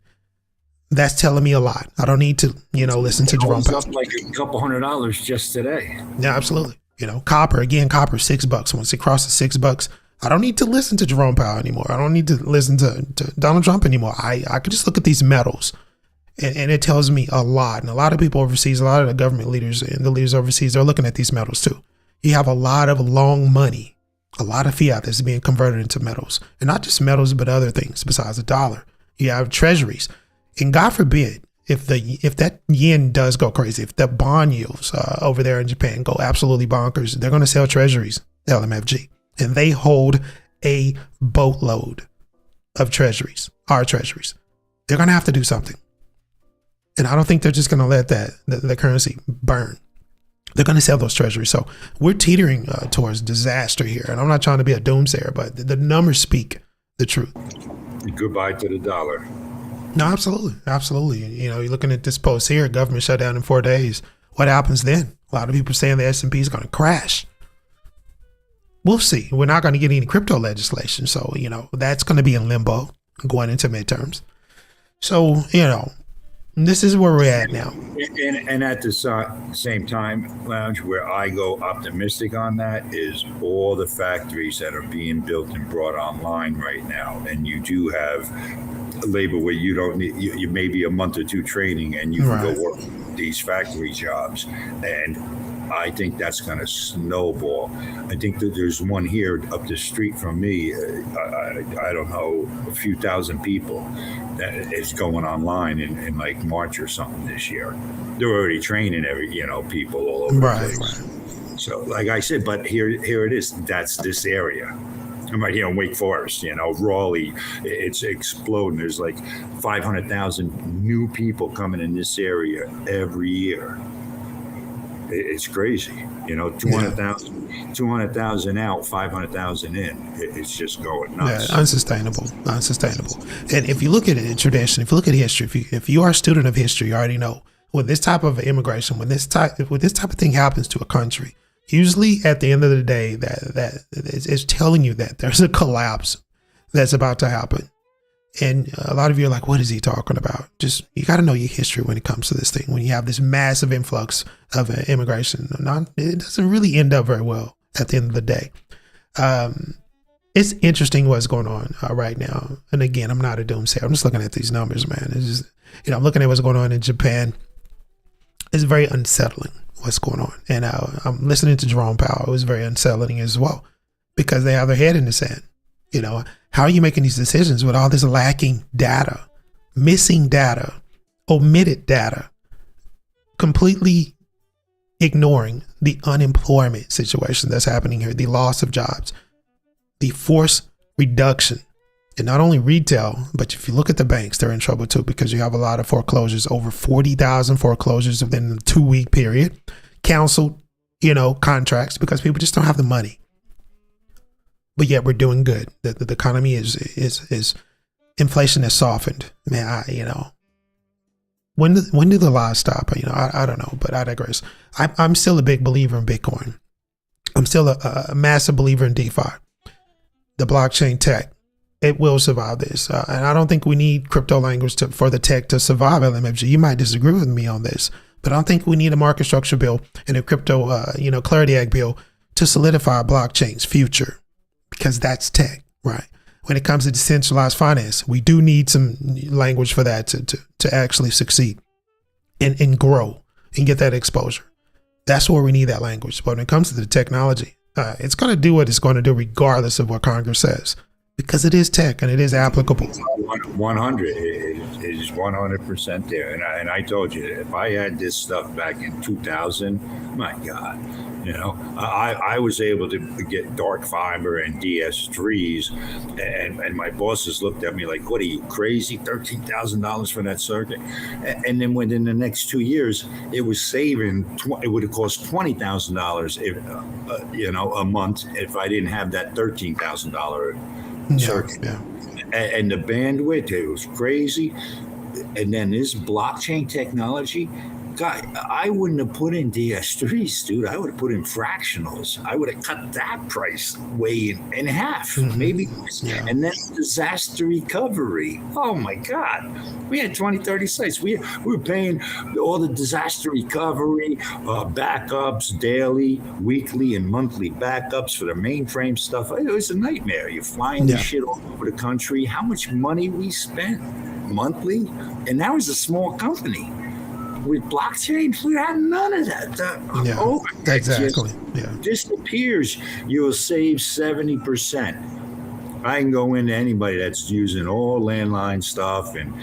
That's telling me a lot. I don't need to, listen to Jerome Powell. It's up like a couple $100 just today. Yeah, absolutely. Copper $6. Once it crosses $6, I don't need to listen to Jerome Powell anymore. I don't need to listen to Donald Trump anymore. I could just look at these metals and it tells me a lot. And a lot of people overseas, a lot of the government leaders and the leaders overseas, they're looking at these metals too. You have a lot of long money, a lot of fiat that's being converted into metals, and not just metals, but other things besides the dollar. You have treasuries, and God forbid if that yen does go crazy, if the bond yields over there in Japan go absolutely bonkers, they're going to sell treasuries, LMFG, and they hold a boatload of treasuries, our treasuries. They're going to have to do something. And I don't think they're just going to let the currency burn. They're going to sell those treasuries. So we're teetering towards disaster here. And I'm not trying to be a doomsayer, but the numbers speak the truth. Goodbye to the dollar. No, absolutely. Absolutely. You're looking at this post here, government shutdown in 4 days. What happens then? A lot of people saying the S&P is going to crash. We'll see. We're not going to get any crypto legislation. So, that's going to be in limbo going into midterms. So, this is where we're at now. And at the same time, Lounge, where I go optimistic on that is all the factories that are being built and brought online right now. And you do have labor where you don't need, you maybe a month or two training and you can go work these factory jobs. And I think that's going to snowball. I think that there's one here up the street from me. I don't know, a few thousand people that is going online in like March or something this year. They're already training people all over the place. Right. So, like I said, but here it is. That's this area. I'm right here in Wake Forest, Raleigh, it's exploding. There's like 500,000 new people coming in this area every year. It's crazy, 200,000 out, 500,000 in. It's just going nuts. Yeah, unsustainable. And if you look at it in tradition, if you look at history, if you are a student of history, you already know when this type of immigration, when this type of thing happens to a country, usually at the end of the day, that it's telling you that there's a collapse that's about to happen. And a lot of you are like, what is he talking about? You got to know your history when it comes to this thing. When you have this massive influx of immigration, it doesn't really end up very well at the end of the day. It's interesting what's going on right now. And again, I'm not a doomsayer. I'm just looking at these numbers, man. It's just, I'm looking at what's going on in Japan. It's very unsettling what's going on. And I'm listening to Jerome Powell. It was very unsettling as well because they have their head in the sand. How are you making these decisions with all this lacking data, missing data, omitted data, completely ignoring the unemployment situation that's happening here, the loss of jobs, the forced reduction, and not only retail, but if you look at the banks, they're in trouble too because you have a lot of foreclosures, over 40,000 foreclosures within a 2-week period, canceled, contracts because people just don't have the money. But yet we're doing good. The economy is inflation has softened. Man, when do the lies stop? I don't know, but I digress. I'm still a big believer in Bitcoin. I'm still a massive believer in DeFi, the blockchain tech. It will survive this, and I don't think we need crypto language for the tech to survive. LMFG, you might disagree with me on this, but I don't think we need a market structure bill and a crypto, Clarity Act bill to solidify blockchain's future. Because that's tech, right? When it comes to decentralized finance, we do need some language for that to actually succeed and grow and get that exposure. That's where we need that language. But when it comes to the technology, it's going to do what it's going to do regardless of what Congress says. because it is tech and it is applicable. 100 is 100% there. And I told you, if I had this stuff back in 2000, my God, I was able to get dark fiber and DS3s, and my bosses looked at me like, what are you, crazy? $13,000 for that circuit? And then within the next 2 years, it was saving, it would have cost $20,000 if, a month if I didn't have that $13,000 circuit. Yeah. And the bandwidth, it was crazy. And then this blockchain technology, God, I wouldn't have put in DS3s, dude. I would have put in fractionals. I would have cut that price way in half, maybe. Yeah. And then disaster recovery. Oh, my God. We had 20, 30 sites. We were paying all the disaster recovery, backups, daily, weekly, and monthly backups for the mainframe stuff. It was a nightmare. You're flying this shit all over the country. How much money we spent monthly? And that was a small company. With blockchain, we had none of that. Exactly. Disappears. You'll save 70%. I can go into anybody that's using all landline stuff and,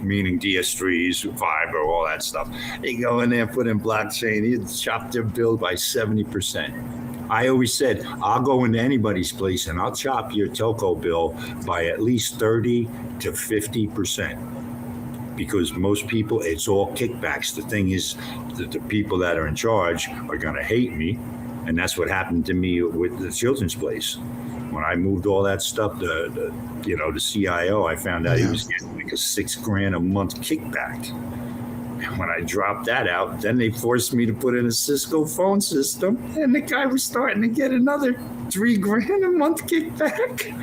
meaning DS3s, fiber, all that stuff. You go in there, put in blockchain, you chop their bill by 70%. I always said, I'll go into anybody's place and I'll chop your telco bill by at least 30 to 50%. Because most people, it's all kickbacks. The thing is that the people that are in charge are going to hate me. And that's what happened to me with the children's place. When I moved all that stuff, the CIO, I found out he was getting like a $6,000 a month kickback. And when I dropped that out, then they forced me to put in a Cisco phone system. And the guy was starting to get another $3,000 a month kickback.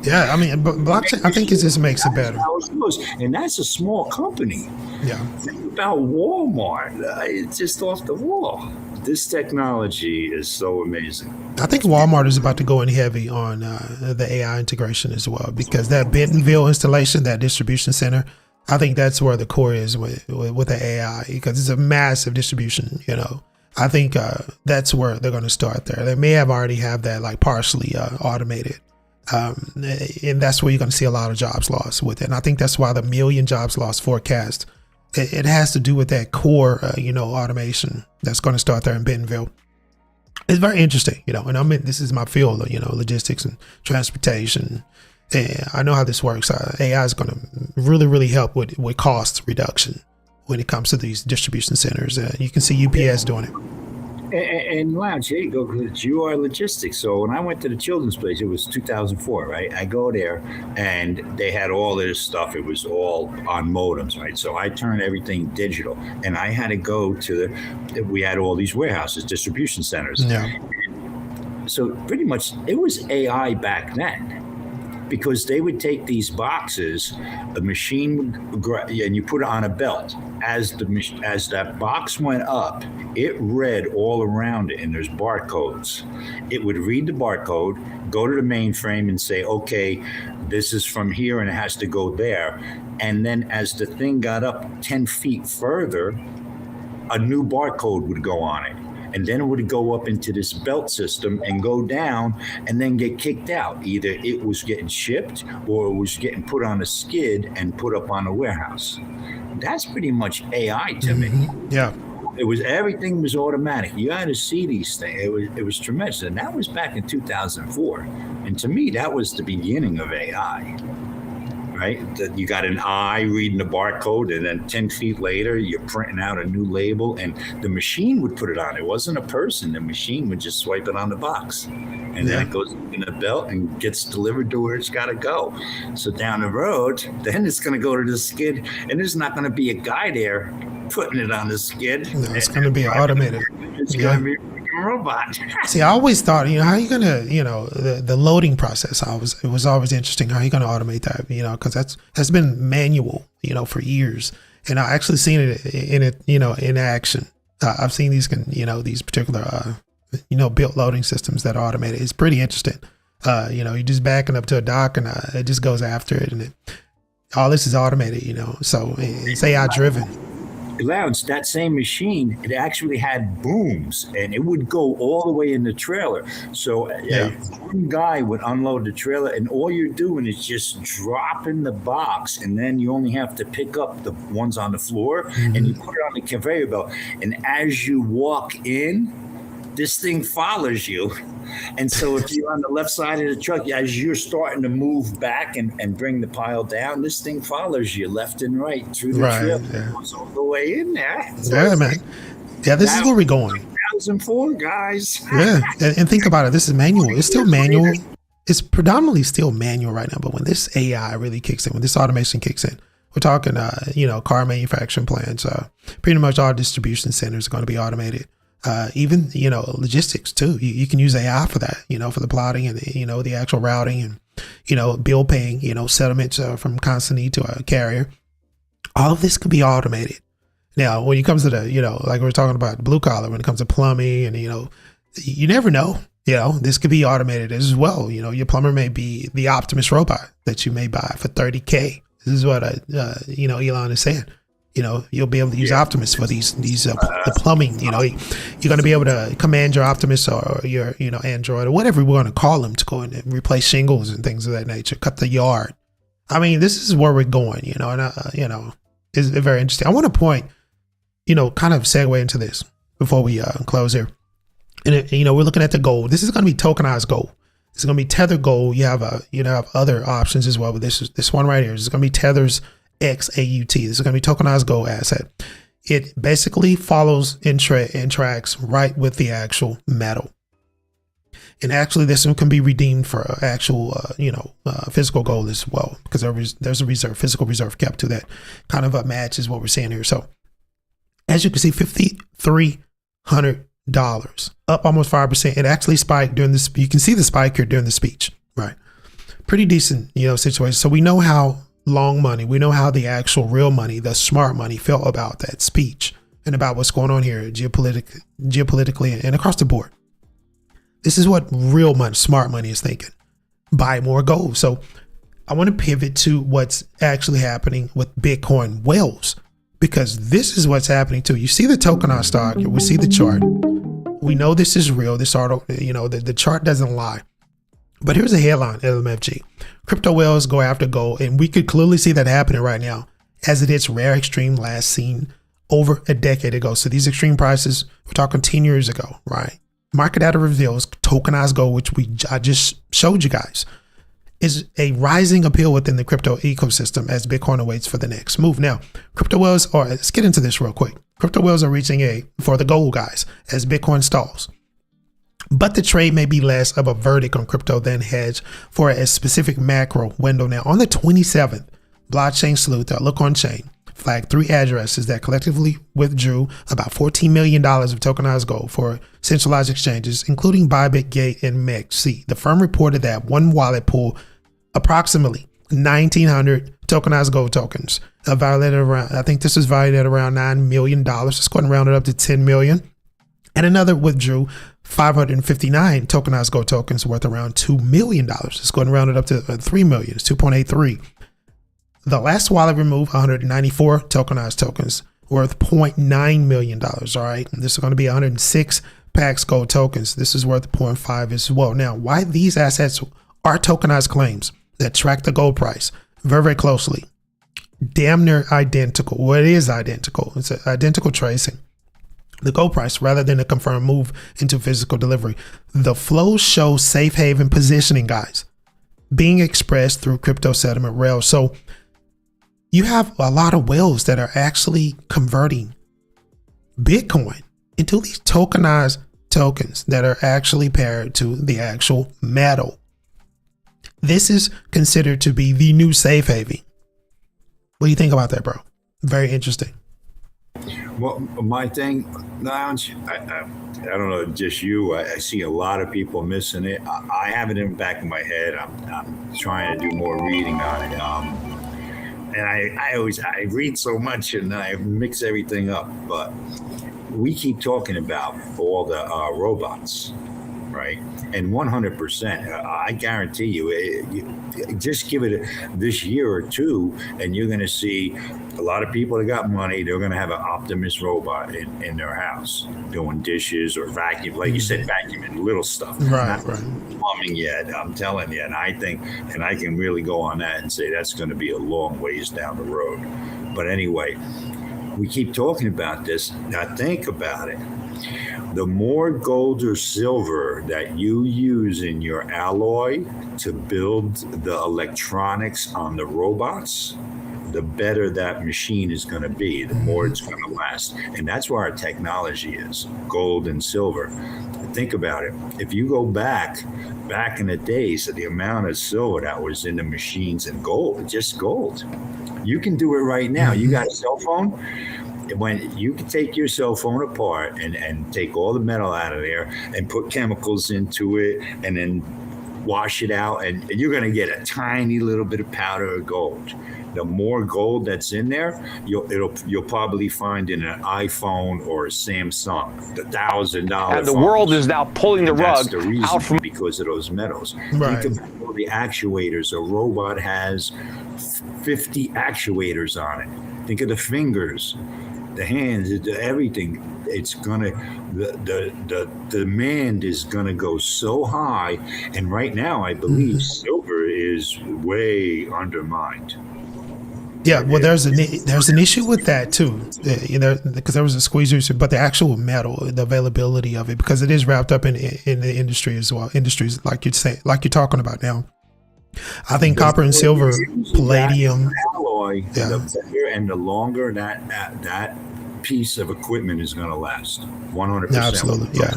Yeah, I mean, blockchain, I think it just makes it better. And that's a small company. Yeah. Think about Walmart. It's just off the wall. This technology is so amazing. I think Walmart is about to go in heavy on the AI integration as well, because that Bentonville installation, that distribution center, I think that's where the core is with the AI, because it's a massive distribution, I think that's where they're going to start there. They may have already have that like partially automated. And that's where you're going to see a lot of jobs lost with it. And I think that's why the 1 million jobs lost forecast, it has to do with that core, automation that's going to start there in Bentonville. It's very interesting, and this is my field, logistics and transportation. And I know how this works. AI is going to really, really help with cost reduction when it comes to these distribution centers. You can see UPS doing it. And Lounge, here you go, because you are logistics. So when I went to the children's place, it was 2004, right? I go there and they had all this stuff. It was all on modems, right? So I turned everything digital, and I had to go to we had all these warehouses, distribution centers. Yeah. So pretty much it was AI back then. Because they would take these boxes, the machine would and you put it on a belt. As that box went up, it read all around it, and there's barcodes. It would read the barcode, go to the mainframe and say, okay, this is from here and it has to go there. And then as the thing got up 10 feet further, a new barcode would go on it. And then it would go up into this belt system and go down and then get kicked out. Either it was getting shipped or it was getting put on a skid and put up on a warehouse. That's pretty much AI to me. Yeah. Everything was automatic. You had to see these things. It was tremendous. And that was back in 2004. And to me, that was the beginning of AI. Right? You got an eye reading the barcode, and then 10 feet later, you're printing out a new label, and the machine would put it on. It wasn't a person. The machine would just swipe it on the box. And then it goes in the belt and gets delivered to where it's got to go. So down the road, then it's going to go to the skid, and there's not going to be a guy there putting it on the skid. No, it's going to be automated. It's going to be robot. See, I always thought, how are you going to, the loading process, it was always interesting. How are you going to automate that? Because that's been manual, for years. And I actually seen it in action. I've seen these particular, built loading systems that are automated. It's pretty interesting. You're just backing up to a dock and it just goes after it. And all this is automated, so it's AI driven. Lounge, that same machine, it actually had booms, and it would go all the way in the trailer. So one guy would unload the trailer, and all you're doing is just dropping the box, and then you only have to pick up the ones on the floor, and you put it on the conveyor belt. And as you walk in, this thing follows you. And so if you're on the left side of the truck, as you're starting to move back and bring the pile down, this thing follows you left and right through the trailer. It goes all the way in there. So Yeah, man. Yeah, this is where we're going. 2004, guys. Yeah, and think about it. This is manual. It's still manual. It's predominantly still manual right now. But when this AI really kicks in, when this automation kicks in, we're talking, car manufacturing plants. Pretty much all distribution centers are going to be automated. Even, logistics too. You can use AI for that, for the plotting and, the actual routing and, bill paying, settlements from consignee to a carrier. All of this could be automated. Now, when it comes to the, like we were talking about blue collar, when it comes to plumbing and, you never know, this could be automated as well. Your plumber may be the Optimus robot that you may buy for $30K. This is what, Elon is saying. You'll be able to use Optimus for the plumbing. You're going to be able to command your Optimus or your, Android or whatever we're going to call them to go in and replace shingles and things of that nature, cut the yard. I mean, this is where we're going, and, it's very interesting. I want to point, kind of segue into this before we close here. And, we're looking at the gold. This is going to be tokenized gold. It's going to be tethered gold. You have other options as well, but this one right here is going to be Tether's XAUT. This is going to be tokenized gold asset. It basically follows and tracks right with the actual metal. And actually, this one can be redeemed for actual, physical gold as well, because there's a physical reserve kept to that kind of matches what we're seeing here. So, as you can see, $5,300, up almost 5%. It actually spiked during this. You can see the spike here during the speech, right? Pretty decent, situation. So we know how long money, we know how the actual real money, the smart money felt about that speech and about what's going on here geopolitically and across the board. This is what real money, smart money is thinking. Buy more gold. So I want to pivot to what's actually happening with Bitcoin whales, because this is what's happening too. You see the tokenized stock, we see the chart. We know this is real. This article, the chart doesn't lie. But here's a headline, LMFG. Crypto whales go after gold, and we could clearly see that happening right now as it hits rare extreme last seen over a decade ago. So these extreme prices, we're talking 10 years ago, right? Market data reveals tokenized gold, which I just showed you guys, is a rising appeal within the crypto ecosystem as Bitcoin awaits for the next move. Now, crypto whales are, let's get into this real quick. Crypto whales are reaching for the gold guys as Bitcoin stalls. But the trade may be less of a verdict on crypto than hedge for a specific macro window. Now, on the 27th, blockchain sleuth Look On Chain flagged 3 addresses that collectively withdrew about $14 million of tokenized gold for centralized exchanges, including Bybit, Gate, and MEXC. The firm reported that one wallet pulled approximately 1,900 tokenized gold tokens, valued around, I think this was valued at around $9 million. Let's go and round it up to 10 million. And another withdrew 559 tokenized gold tokens worth around $2 million. Let's go and round it up to 3 million. It's 2.83. The last wallet removed 194 tokenized tokens worth $0.9 million. All right. And this is going to be 106 Pax Gold tokens. This is worth 0.5 as well. Now, why these assets are tokenized claims that track the gold price very, very closely. Damn near identical. Well, it is identical. It's an identical tracing. The gold price rather than a confirmed move into physical delivery. The flow shows safe haven positioning, guys, being expressed through crypto settlement rails. So you have a lot of whales that are actually converting Bitcoin into these tokenized tokens that are actually paired to the actual metal. This is considered to be the new safe haven. What do you think about that, bro? Very interesting. Well, my thing, Lounge, I don't know, just you. I see a lot of people missing it. I have it in the back of my head. I'm trying to do more reading on it. And I read so much and I mix everything up. But we keep talking about all the robots, right? And 100%, I guarantee you just give it this year or two, and you're going to see a lot of people that got money. They're going to have an Optimus robot in their house doing dishes or vacuum, like you said, vacuuming little stuff. Right, Not plumbing yet. I'm telling you, and I think, and I can really go on that and say that's going to be a long ways down the road. But anyway, we keep talking about this. Now think about it. The more gold or silver that you use in your alloy to build the electronics on the robots, the better that machine is going to be, the more it's going to last. And that's where our technology is, gold and silver. Think about it. If you go back in the days of the amount of silver that was in the machines and gold, just gold. You can do it right now. You got a cell phone? When you can take your cell phone apart and take all the metal out of there and put chemicals into it and then wash it out, and you're going to get a tiny little bit of powder of gold. The more gold that's in there, you'll probably find in an iPhone or a Samsung, the $1,000. And the world is now pulling the rug That's the reason, out from because of those metals. Right. Think about all the actuators. A robot has 50 actuators on it. Think of the fingers, the hands, everything. It's gonna, the demand is gonna go so high, and right now I believe silver is way undermined. Yeah, well, there's an issue with that too, because there was a squeeze issue, but the actual metal, the availability of it, because it is wrapped up in the industry as well. Industries like you're talking about now. I think copper and silver, palladium, alloy, the better and the longer that piece of equipment is going to last. 100%. Absolutely, yeah.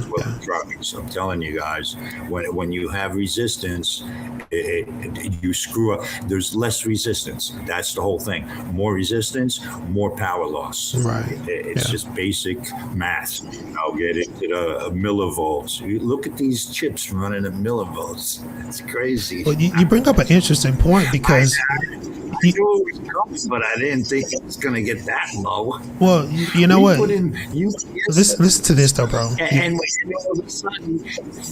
So I'm telling you guys, when you have resistance, you screw up. There's less resistance. That's the whole thing. More resistance, more power loss. Right. It's just basic math. I'll get into the millivolts. You look at these chips running at millivolts. It's crazy. Well, you bring up an interesting point because I knew it was coming, but I didn't think it was going to get that low. Well, you know what? Listen to this though, bro. And all of a sudden,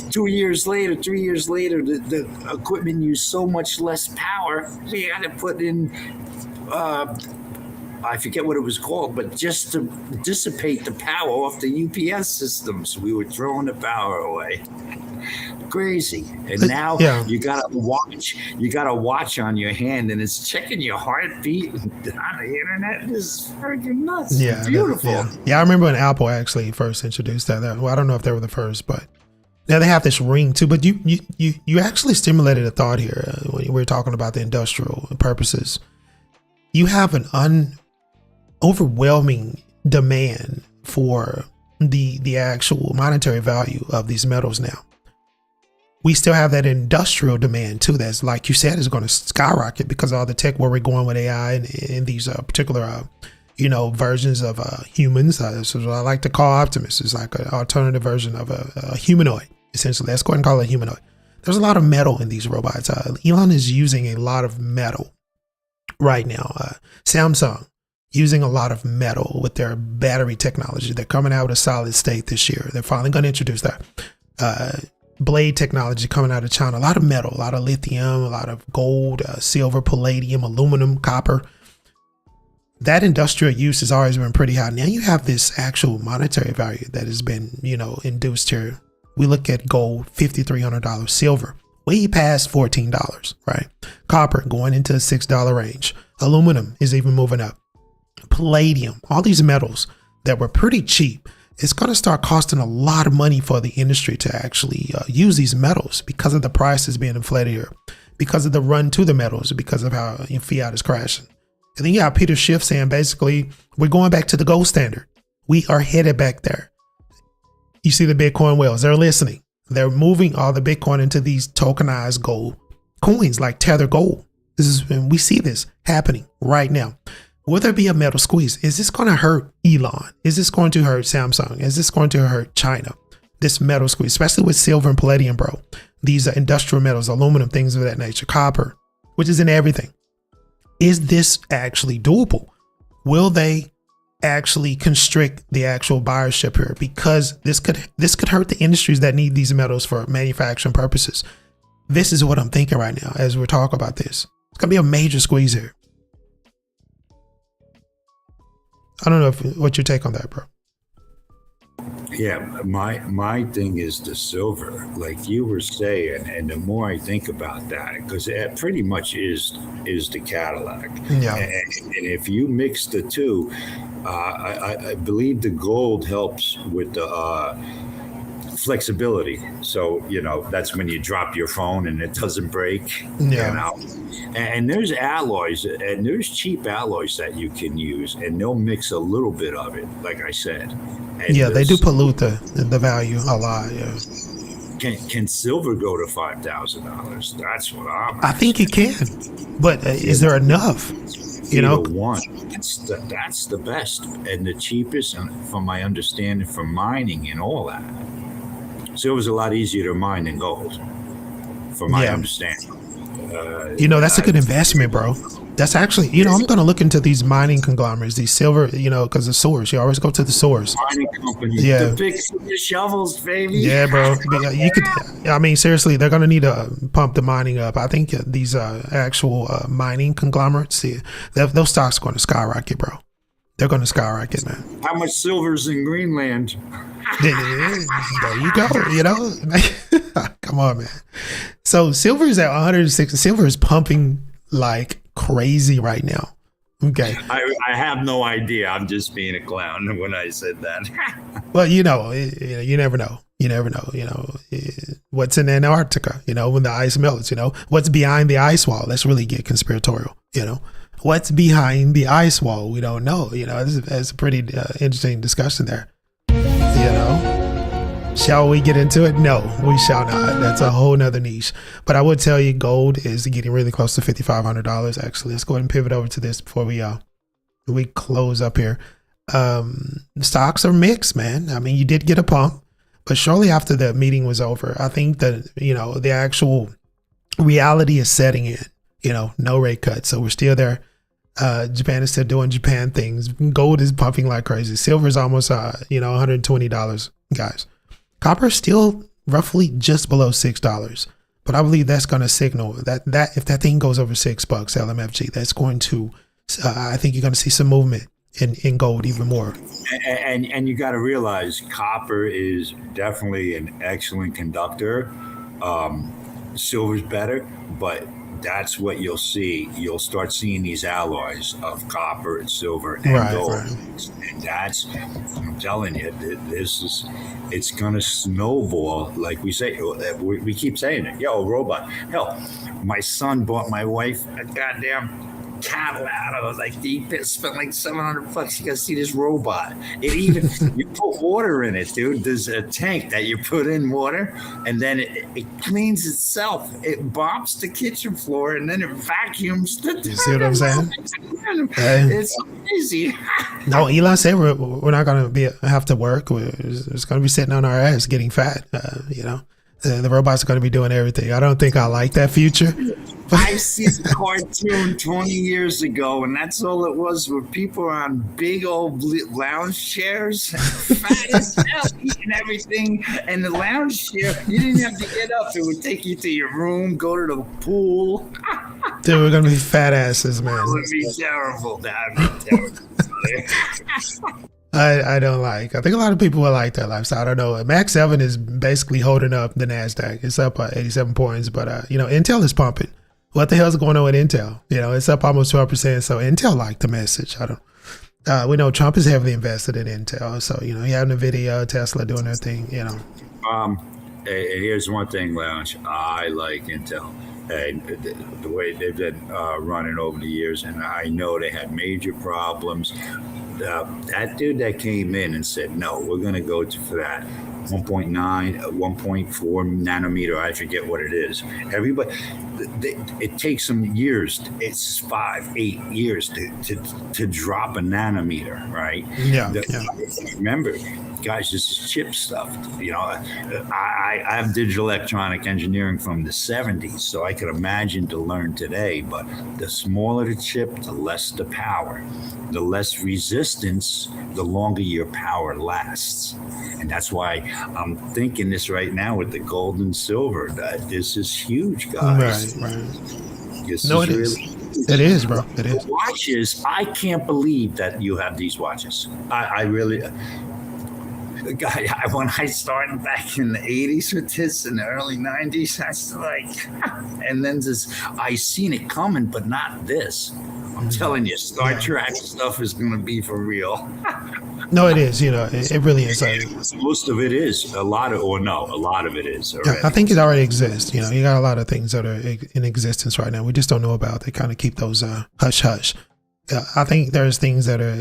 2 years later, 3 years later, the equipment used so much less power. We had to put in, I forget what it was called, but just to dissipate the power off the UPS systems, we were throwing the power away. Crazy. And now you got a watch on your hand and it's checking your heartbeat on the internet. This is freaking nuts. Yeah, beautiful. Yeah, I remember when Apple actually first introduced that. Well, I don't know if they were the first, but now they have this ring too. But you actually stimulated a thought here when we were talking about the industrial purposes. You have an overwhelming demand for the actual monetary value of these metals now. We still have that industrial demand too. That's, like you said, is going to skyrocket because of all the tech where we're going with AI and these particular, versions of humans. So what I like to call Optimus. It's like an alternative version of a humanoid, essentially. Let's go ahead and call it humanoid. There's a lot of metal in these robots. Elon is using a lot of metal right now. Samsung using a lot of metal with their battery technology. They're coming out with a solid state this year. They're finally going to introduce that. Blade technology coming out of China, a lot of metal, a lot of lithium, a lot of gold, silver, palladium, aluminum, copper. That industrial use has always been pretty high. Now you have this actual monetary value that has been, induced here. We look at gold, $5,300, silver, way past $14, right? Copper going into the $6 range. Aluminum is even moving up. Palladium, all these metals that were pretty cheap, it's going to start costing a lot of money for the industry to actually use these metals because of the prices being inflated here, because of the run to the metals, because of how fiat is crashing. And then you have Peter Schiff saying basically, we're going back to the gold standard. We are headed back there. You see the Bitcoin whales, they're listening. They're moving all the Bitcoin into these tokenized gold coins like Tether Gold. And we see this happening right now. Will there be a metal squeeze? Is this going to hurt Elon? Is this going to hurt Samsung? Is this going to hurt China? This metal squeeze, especially with silver and palladium, bro. These are industrial metals, aluminum, things of that nature, copper, which is in everything. Is this actually doable? Will they actually constrict the actual buyership here, because this could hurt the industries that need these metals for manufacturing purposes. This is what I'm thinking right now as we're talking about this. It's gonna be a major squeeze here. I don't know what your take on that, bro. Yeah, my thing is the silver, like you were saying, and the more I think about that, because it pretty much is the Cadillac. Yeah. And if you mix the two, I believe the gold helps with the flexibility. So, that's when you drop your phone and it doesn't break. Yeah. And there's alloys, and there's cheap alloys that you can use, and they'll mix a little bit of it, like I said. And Yeah, they do pollute the value a lot. Yeah. Can silver go to $5,000? That's what I think it can, but is there enough? One. That's the best and the cheapest, from my understanding, for mining and all that. Silver's a lot easier to mine than gold, from my understanding. That's a good investment, bro. That's actually, I'm going to look into these mining conglomerates, these silver, because the source. You always go to the source. Mining companies, the big shovels, baby. Yeah, bro. You could. Seriously, they're going to need to pump the mining up. I think these actual mining conglomerates, those stocks are going to skyrocket, bro. They're going to skyrocket, man. How much silver's in Greenland? There you go. Come on, man. So silver is at 160. Silver is pumping like crazy right now. Okay. I have no idea. I'm just being a clown when I said that. Well, you never know. You never know. What's in Antarctica? When the ice melts. What's behind the ice wall? Let's really get conspiratorial. What's behind the ice wall? We don't know. It's a pretty interesting discussion there. Shall we get into it? No, we shall not. That's a whole nother niche. But I would tell you, gold is getting really close to $5,500. Actually, let's go ahead and pivot over to this before we close up here. Stocks are mixed, man. You did get a pump, but shortly after the meeting was over, I think that the actual reality is setting in. No rate cut, so we're still there. Japan is still doing Japan things. Gold is pumping like crazy. Silver is almost $120, guys. Copper is still roughly just below $6, but I believe that's going to signal that if that thing goes over $6, LMFG, that's going to. I think you're going to see some movement in gold even more. And you got to realize copper is definitely an excellent conductor. Silver's better, but that's what you'll see. You'll start seeing these alloys of copper and silver and gold. Right. And that's, I'm telling you, it's going to snowball. Like we say, we keep saying it. Yo, robot. Hell, my son bought my wife a goddamn Cadillac. I was like, he spent like $700. You gotta see this robot. It even, you put water in it, dude. There's a tank that you put in water, and then it cleans itself. It bops the kitchen floor, and then it vacuums the. You see what I'm saying? It's easy. No, Elon said we're not gonna have to work. It's gonna be sitting on our ass getting fat. The robots are going to be doing everything. I don't think I like that future. I've seen a cartoon 20 years ago, and that's all it was, where people are on big old lounge chairs, fat as hell, eating everything. And the lounge chair, you didn't have to get up. It would take you to your room, go to the pool. Dude, we're going to be fat asses, man. That would be terrible. That would be terrible. I don't like. I think a lot of people will like that lifestyle. I don't know. Max 7 is basically holding up the NASDAQ. It's up 87 points, but Intel is pumping. What the hell's going on with Intel? It's up almost 12%. So Intel liked the message. We know Trump is heavily invested in Intel. So, you have NVIDIA, Tesla doing their thing, Here's one thing, Lounge. I like Intel. And the way they've been running over the years, and I know they had major problems. That dude that came in and said, no, we're going to go for that 1.9, 1.4 nanometer, I forget what it is. Everybody, it takes some years. It's 5-8 years to drop a nanometer, right? Yeah. Remember, guys, this is chip stuff. You know, I have digital electronic engineering from the 70s, so I could imagine to learn today. But the smaller the chip, the less the power. The less resistance, the longer your power lasts. And that's why I'm thinking this right now with the gold and silver, that this is huge, guys. Right. No, it is. It is, bro. It is. Watches, I can't believe that you have these watches. I really, when I started back in the 80s with this, in the early 90s, I was like, and then I seen it coming, but not this. I'm telling you, Star Trek stuff is going to be for real. No, it is. You know, it really is. Most of it is. A lot of it is. Already. I think it already exists. You know, you got a lot of things that are in existence right now. We just don't know about. They kind of keep those hush hush. I think there's things that are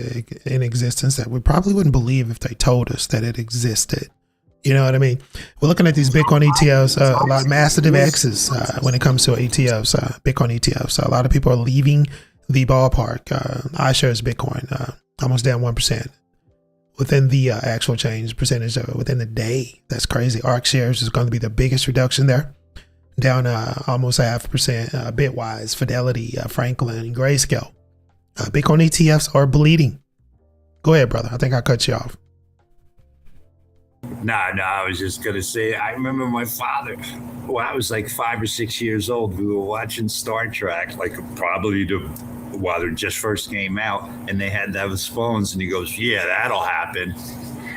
in existence that we probably wouldn't believe if they told us that it existed. You know what I mean? We're looking at these Bitcoin ETFs, a lot of massive X's when it comes to ETFs, Bitcoin ETFs. A lot of people are leaving the ballpark. iShares Bitcoin, almost down 1%. Within the actual change percentage within the day. That's crazy. ARC shares is going to be the biggest reduction there, down almost 0.5%. Bitwise, Fidelity, Franklin, Grayscale. Bitcoin ETFs are bleeding. Go ahead, brother. I think I cut you off. No, I was just going to say, I remember my father, when I was like 5 or 6 years old, we were watching Star Trek, like probably while it just first came out, and they had those phones, and he goes, yeah, that'll happen.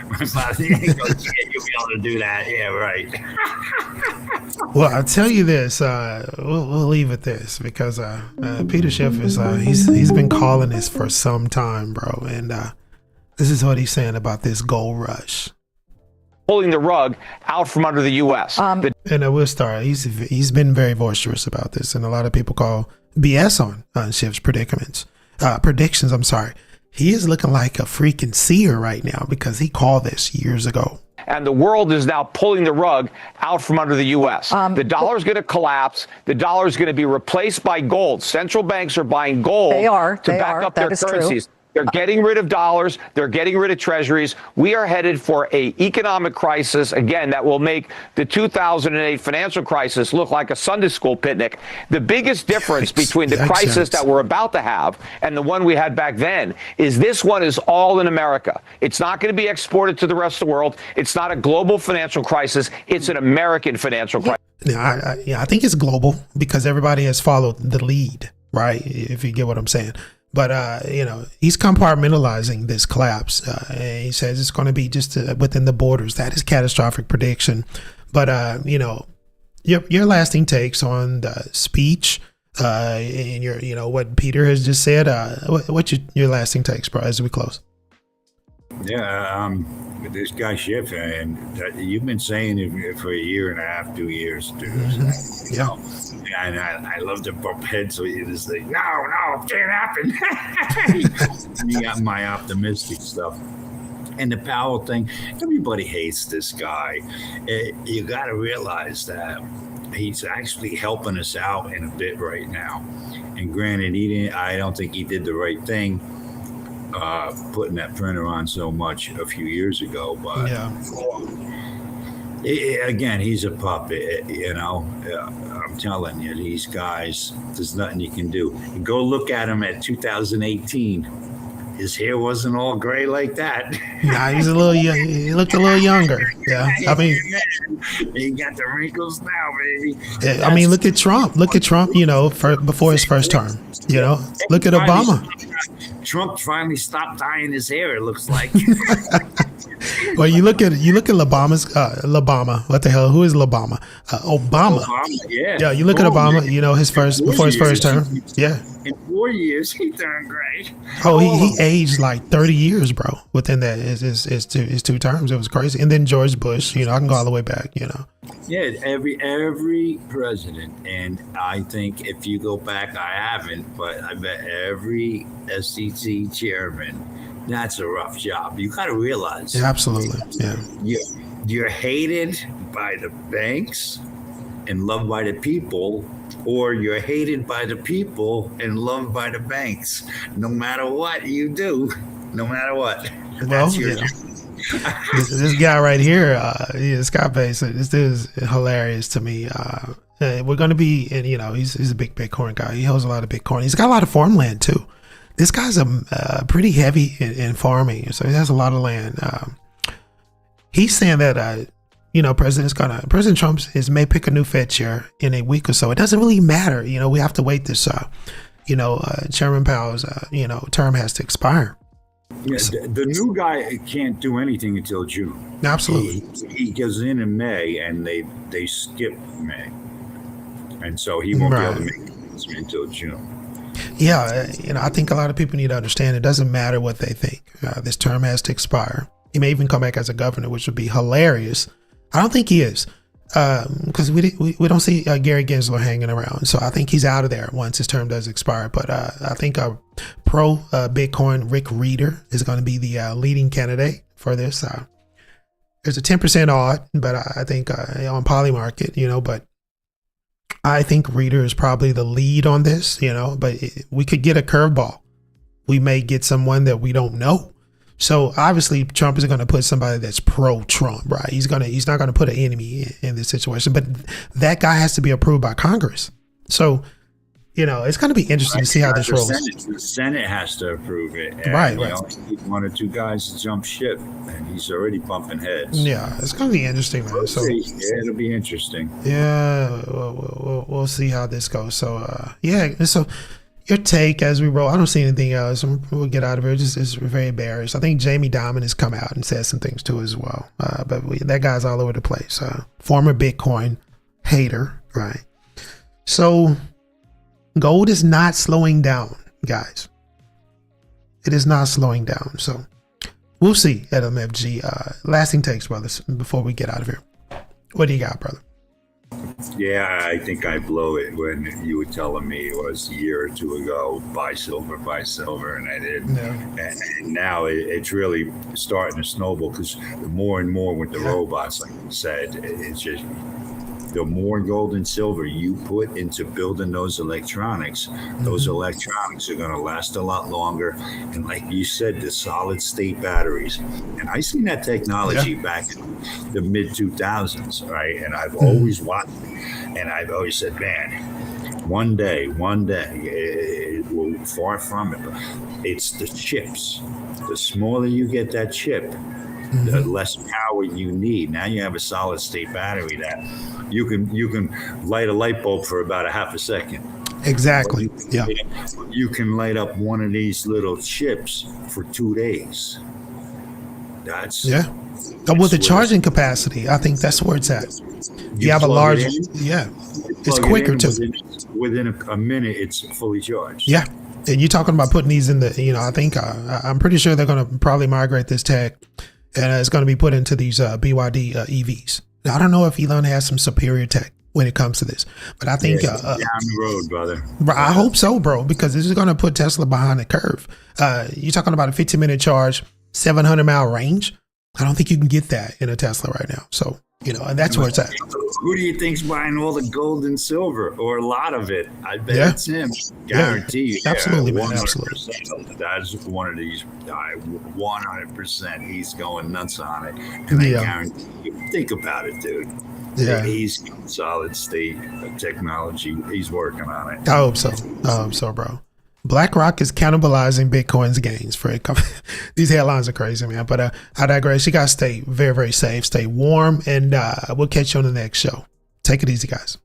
My father goes, yeah, you'll be able to do that. Yeah, right. Well, I'll tell you this, we'll leave it this, because Peter Schiff is, he's been calling this for some time, bro, and this is what he's saying about this gold rush. Pulling the rug out from under the U.S. And I will start. He's been very boisterous about this, and a lot of people call BS on Schiff's predictions. I'm sorry. He is looking like a freaking seer right now because he called this years ago. And the world is now pulling the rug out from under the U.S. The dollar is going to collapse. The dollar is going to be replaced by gold. Central banks are buying gold to back up their currencies. True. They're getting rid of dollars. They're getting rid of treasuries. We are headed for an economic crisis, again, that will make the 2008 financial crisis look like a Sunday school picnic. The biggest difference between the crisis that we're about to have and the one we had back then is this one is all in America. It's not going to be exported to the rest of the world. It's not a global financial crisis. It's an American financial crisis. I think it's global because everybody has followed the lead, right? If you get what I'm saying. But, he's compartmentalizing this collapse. And he says it's going to be just within the borders. That is catastrophic prediction. But, your lasting takes on the speech and what Peter has just said. What's your lasting takes, bro, as we close? Yeah, this guy Schiff, and you've been saying it for a year and a half, 2 years, dude. Mm-hmm. Yeah. And I love to bump heads, so you just like, no, it can't happen. You got my optimistic stuff. And the Powell thing, everybody hates this guy. You got to realize that he's actually helping us out in a bit right now. And granted, I don't think he did the right thing, putting that printer on so much a few years ago. But again, he's a puppet, I'm telling you, these guys, there's nothing you can do. Go look at him at 2018. His hair wasn't all gray like that. Nah, he's a little young. He looked a little younger. Yeah, I mean, he got the wrinkles now, baby. Yeah, I mean, look at Trump. Look at Trump. Before his first term. Look at Obama. Trump finally stopped dyeing his hair. It looks like. Well, you look at Obama's Obama. What the hell? Who is Obama? Obama. Yeah. You look at Obama. Before his first term. Yeah. In 4 years, he turned gray. Oh, he aged like 30 years, bro. Within that his two terms, it was crazy. And then George Bush. I can go all the way back. Yeah, every president, and I think if you go back, I haven't, but I bet every SEC chairman. That's a rough job. You got to realize. Yeah, absolutely. Yeah. You're hated by the banks and loved by the people, or you're hated by the people and loved by the banks. No matter what you do, no matter what. Well, this guy right here, Scott Bass, this dude is hilarious to me. We're going to be, and he's a big Bitcoin guy. He holds a lot of Bitcoin. He's got a lot of farmland too. This guy's pretty heavy in farming, so he has a lot of land. He's saying that President Trump may pick a new Fed chair in a week or so. It doesn't really matter. We have to wait this. Chairman Powell's term has to expire. Yeah, the new guy can't do anything until June. Absolutely. He goes in May, and they skip May, and so he won't be able to make it until June. Yeah, I think a lot of people need to understand it doesn't matter what they think. This term has to expire. He may even come back as a governor, which would be hilarious. I don't think he is, because we don't see Gary Gensler hanging around. So I think he's out of there once his term does expire. But I think pro Bitcoin Rick Reeder is going to be the leading candidate for this. There's a 10% odd, but I think on Polymarket, but I think Reeder is probably the lead on this, but we could get a curveball. We may get someone that we don't know. So obviously Trump is going to put somebody that's pro-Trump, right? He's not going to put an enemy in this situation, but that guy has to be approved by Congress. So, it's going to be interesting to see how this rolls. The Senate has to approve it. And, right. One or two guys to jump ship, and he's already bumping heads. Yeah, it's going to be interesting, man. So it'll be interesting. Yeah, we'll see how this goes. So, so your take as we roll. I don't see anything else. We'll get out of here. It's very embarrassed. I think Jamie Dimon has come out and said some things too as well. But that guy's all over the place. Former Bitcoin hater, right? So gold is not slowing down, guys. It is not slowing down. So we'll see at MFG. Lasting takes, brothers, before we get out of here. What do you got, brother? Yeah, I think I blow it when you were telling me it was a year or two ago, buy silver, and I did. Yeah. And now it's really starting to snowball because more and more with the robots, like you said, it's just the more gold and silver you put into building those electronics are going to last a lot longer. And like you said, the solid state batteries. And I seen that technology back in the mid 2000s, right? And I've always watched it, and I've always said, man, one day, it will far from it. But it's the chips. The smaller you get that chip, the less power you need. Now you have a solid state battery that you can light a light bulb for about a half a second. Exactly. Yeah. You can light up one of these little chips for 2 days. With the charging capacity, I think that's where it's at. You have a large, it's quicker too. Within a minute, it's fully charged. Yeah. And you're talking about putting these in the, I think, I'm pretty sure they're going to probably migrate this tech, and it's going to be put into these BYD EVs. Now, I don't know if Elon has some superior tech when it comes to this, but I think down the road, brother. I hope so, bro, because this is going to put Tesla behind the curve. You're talking about a 15-minute charge, 700-mile range. I don't think you can get that in a Tesla right now. So, and that's where it's at. Who do you think's buying all the gold and silver, or a lot of it? I bet it's him. Guarantee you. Absolutely, man. Absolutely. That's one of these. 100%. He's going nuts on it, and I guarantee you. Think about it, dude. Yeah, he's solid state technology. He's working on it. I hope so, bro. BlackRock is cannibalizing Bitcoin's gains for it. These headlines are crazy, man. But I digress. You guys stay very, very safe. Stay warm, and we'll catch you on the next show. Take it easy, guys.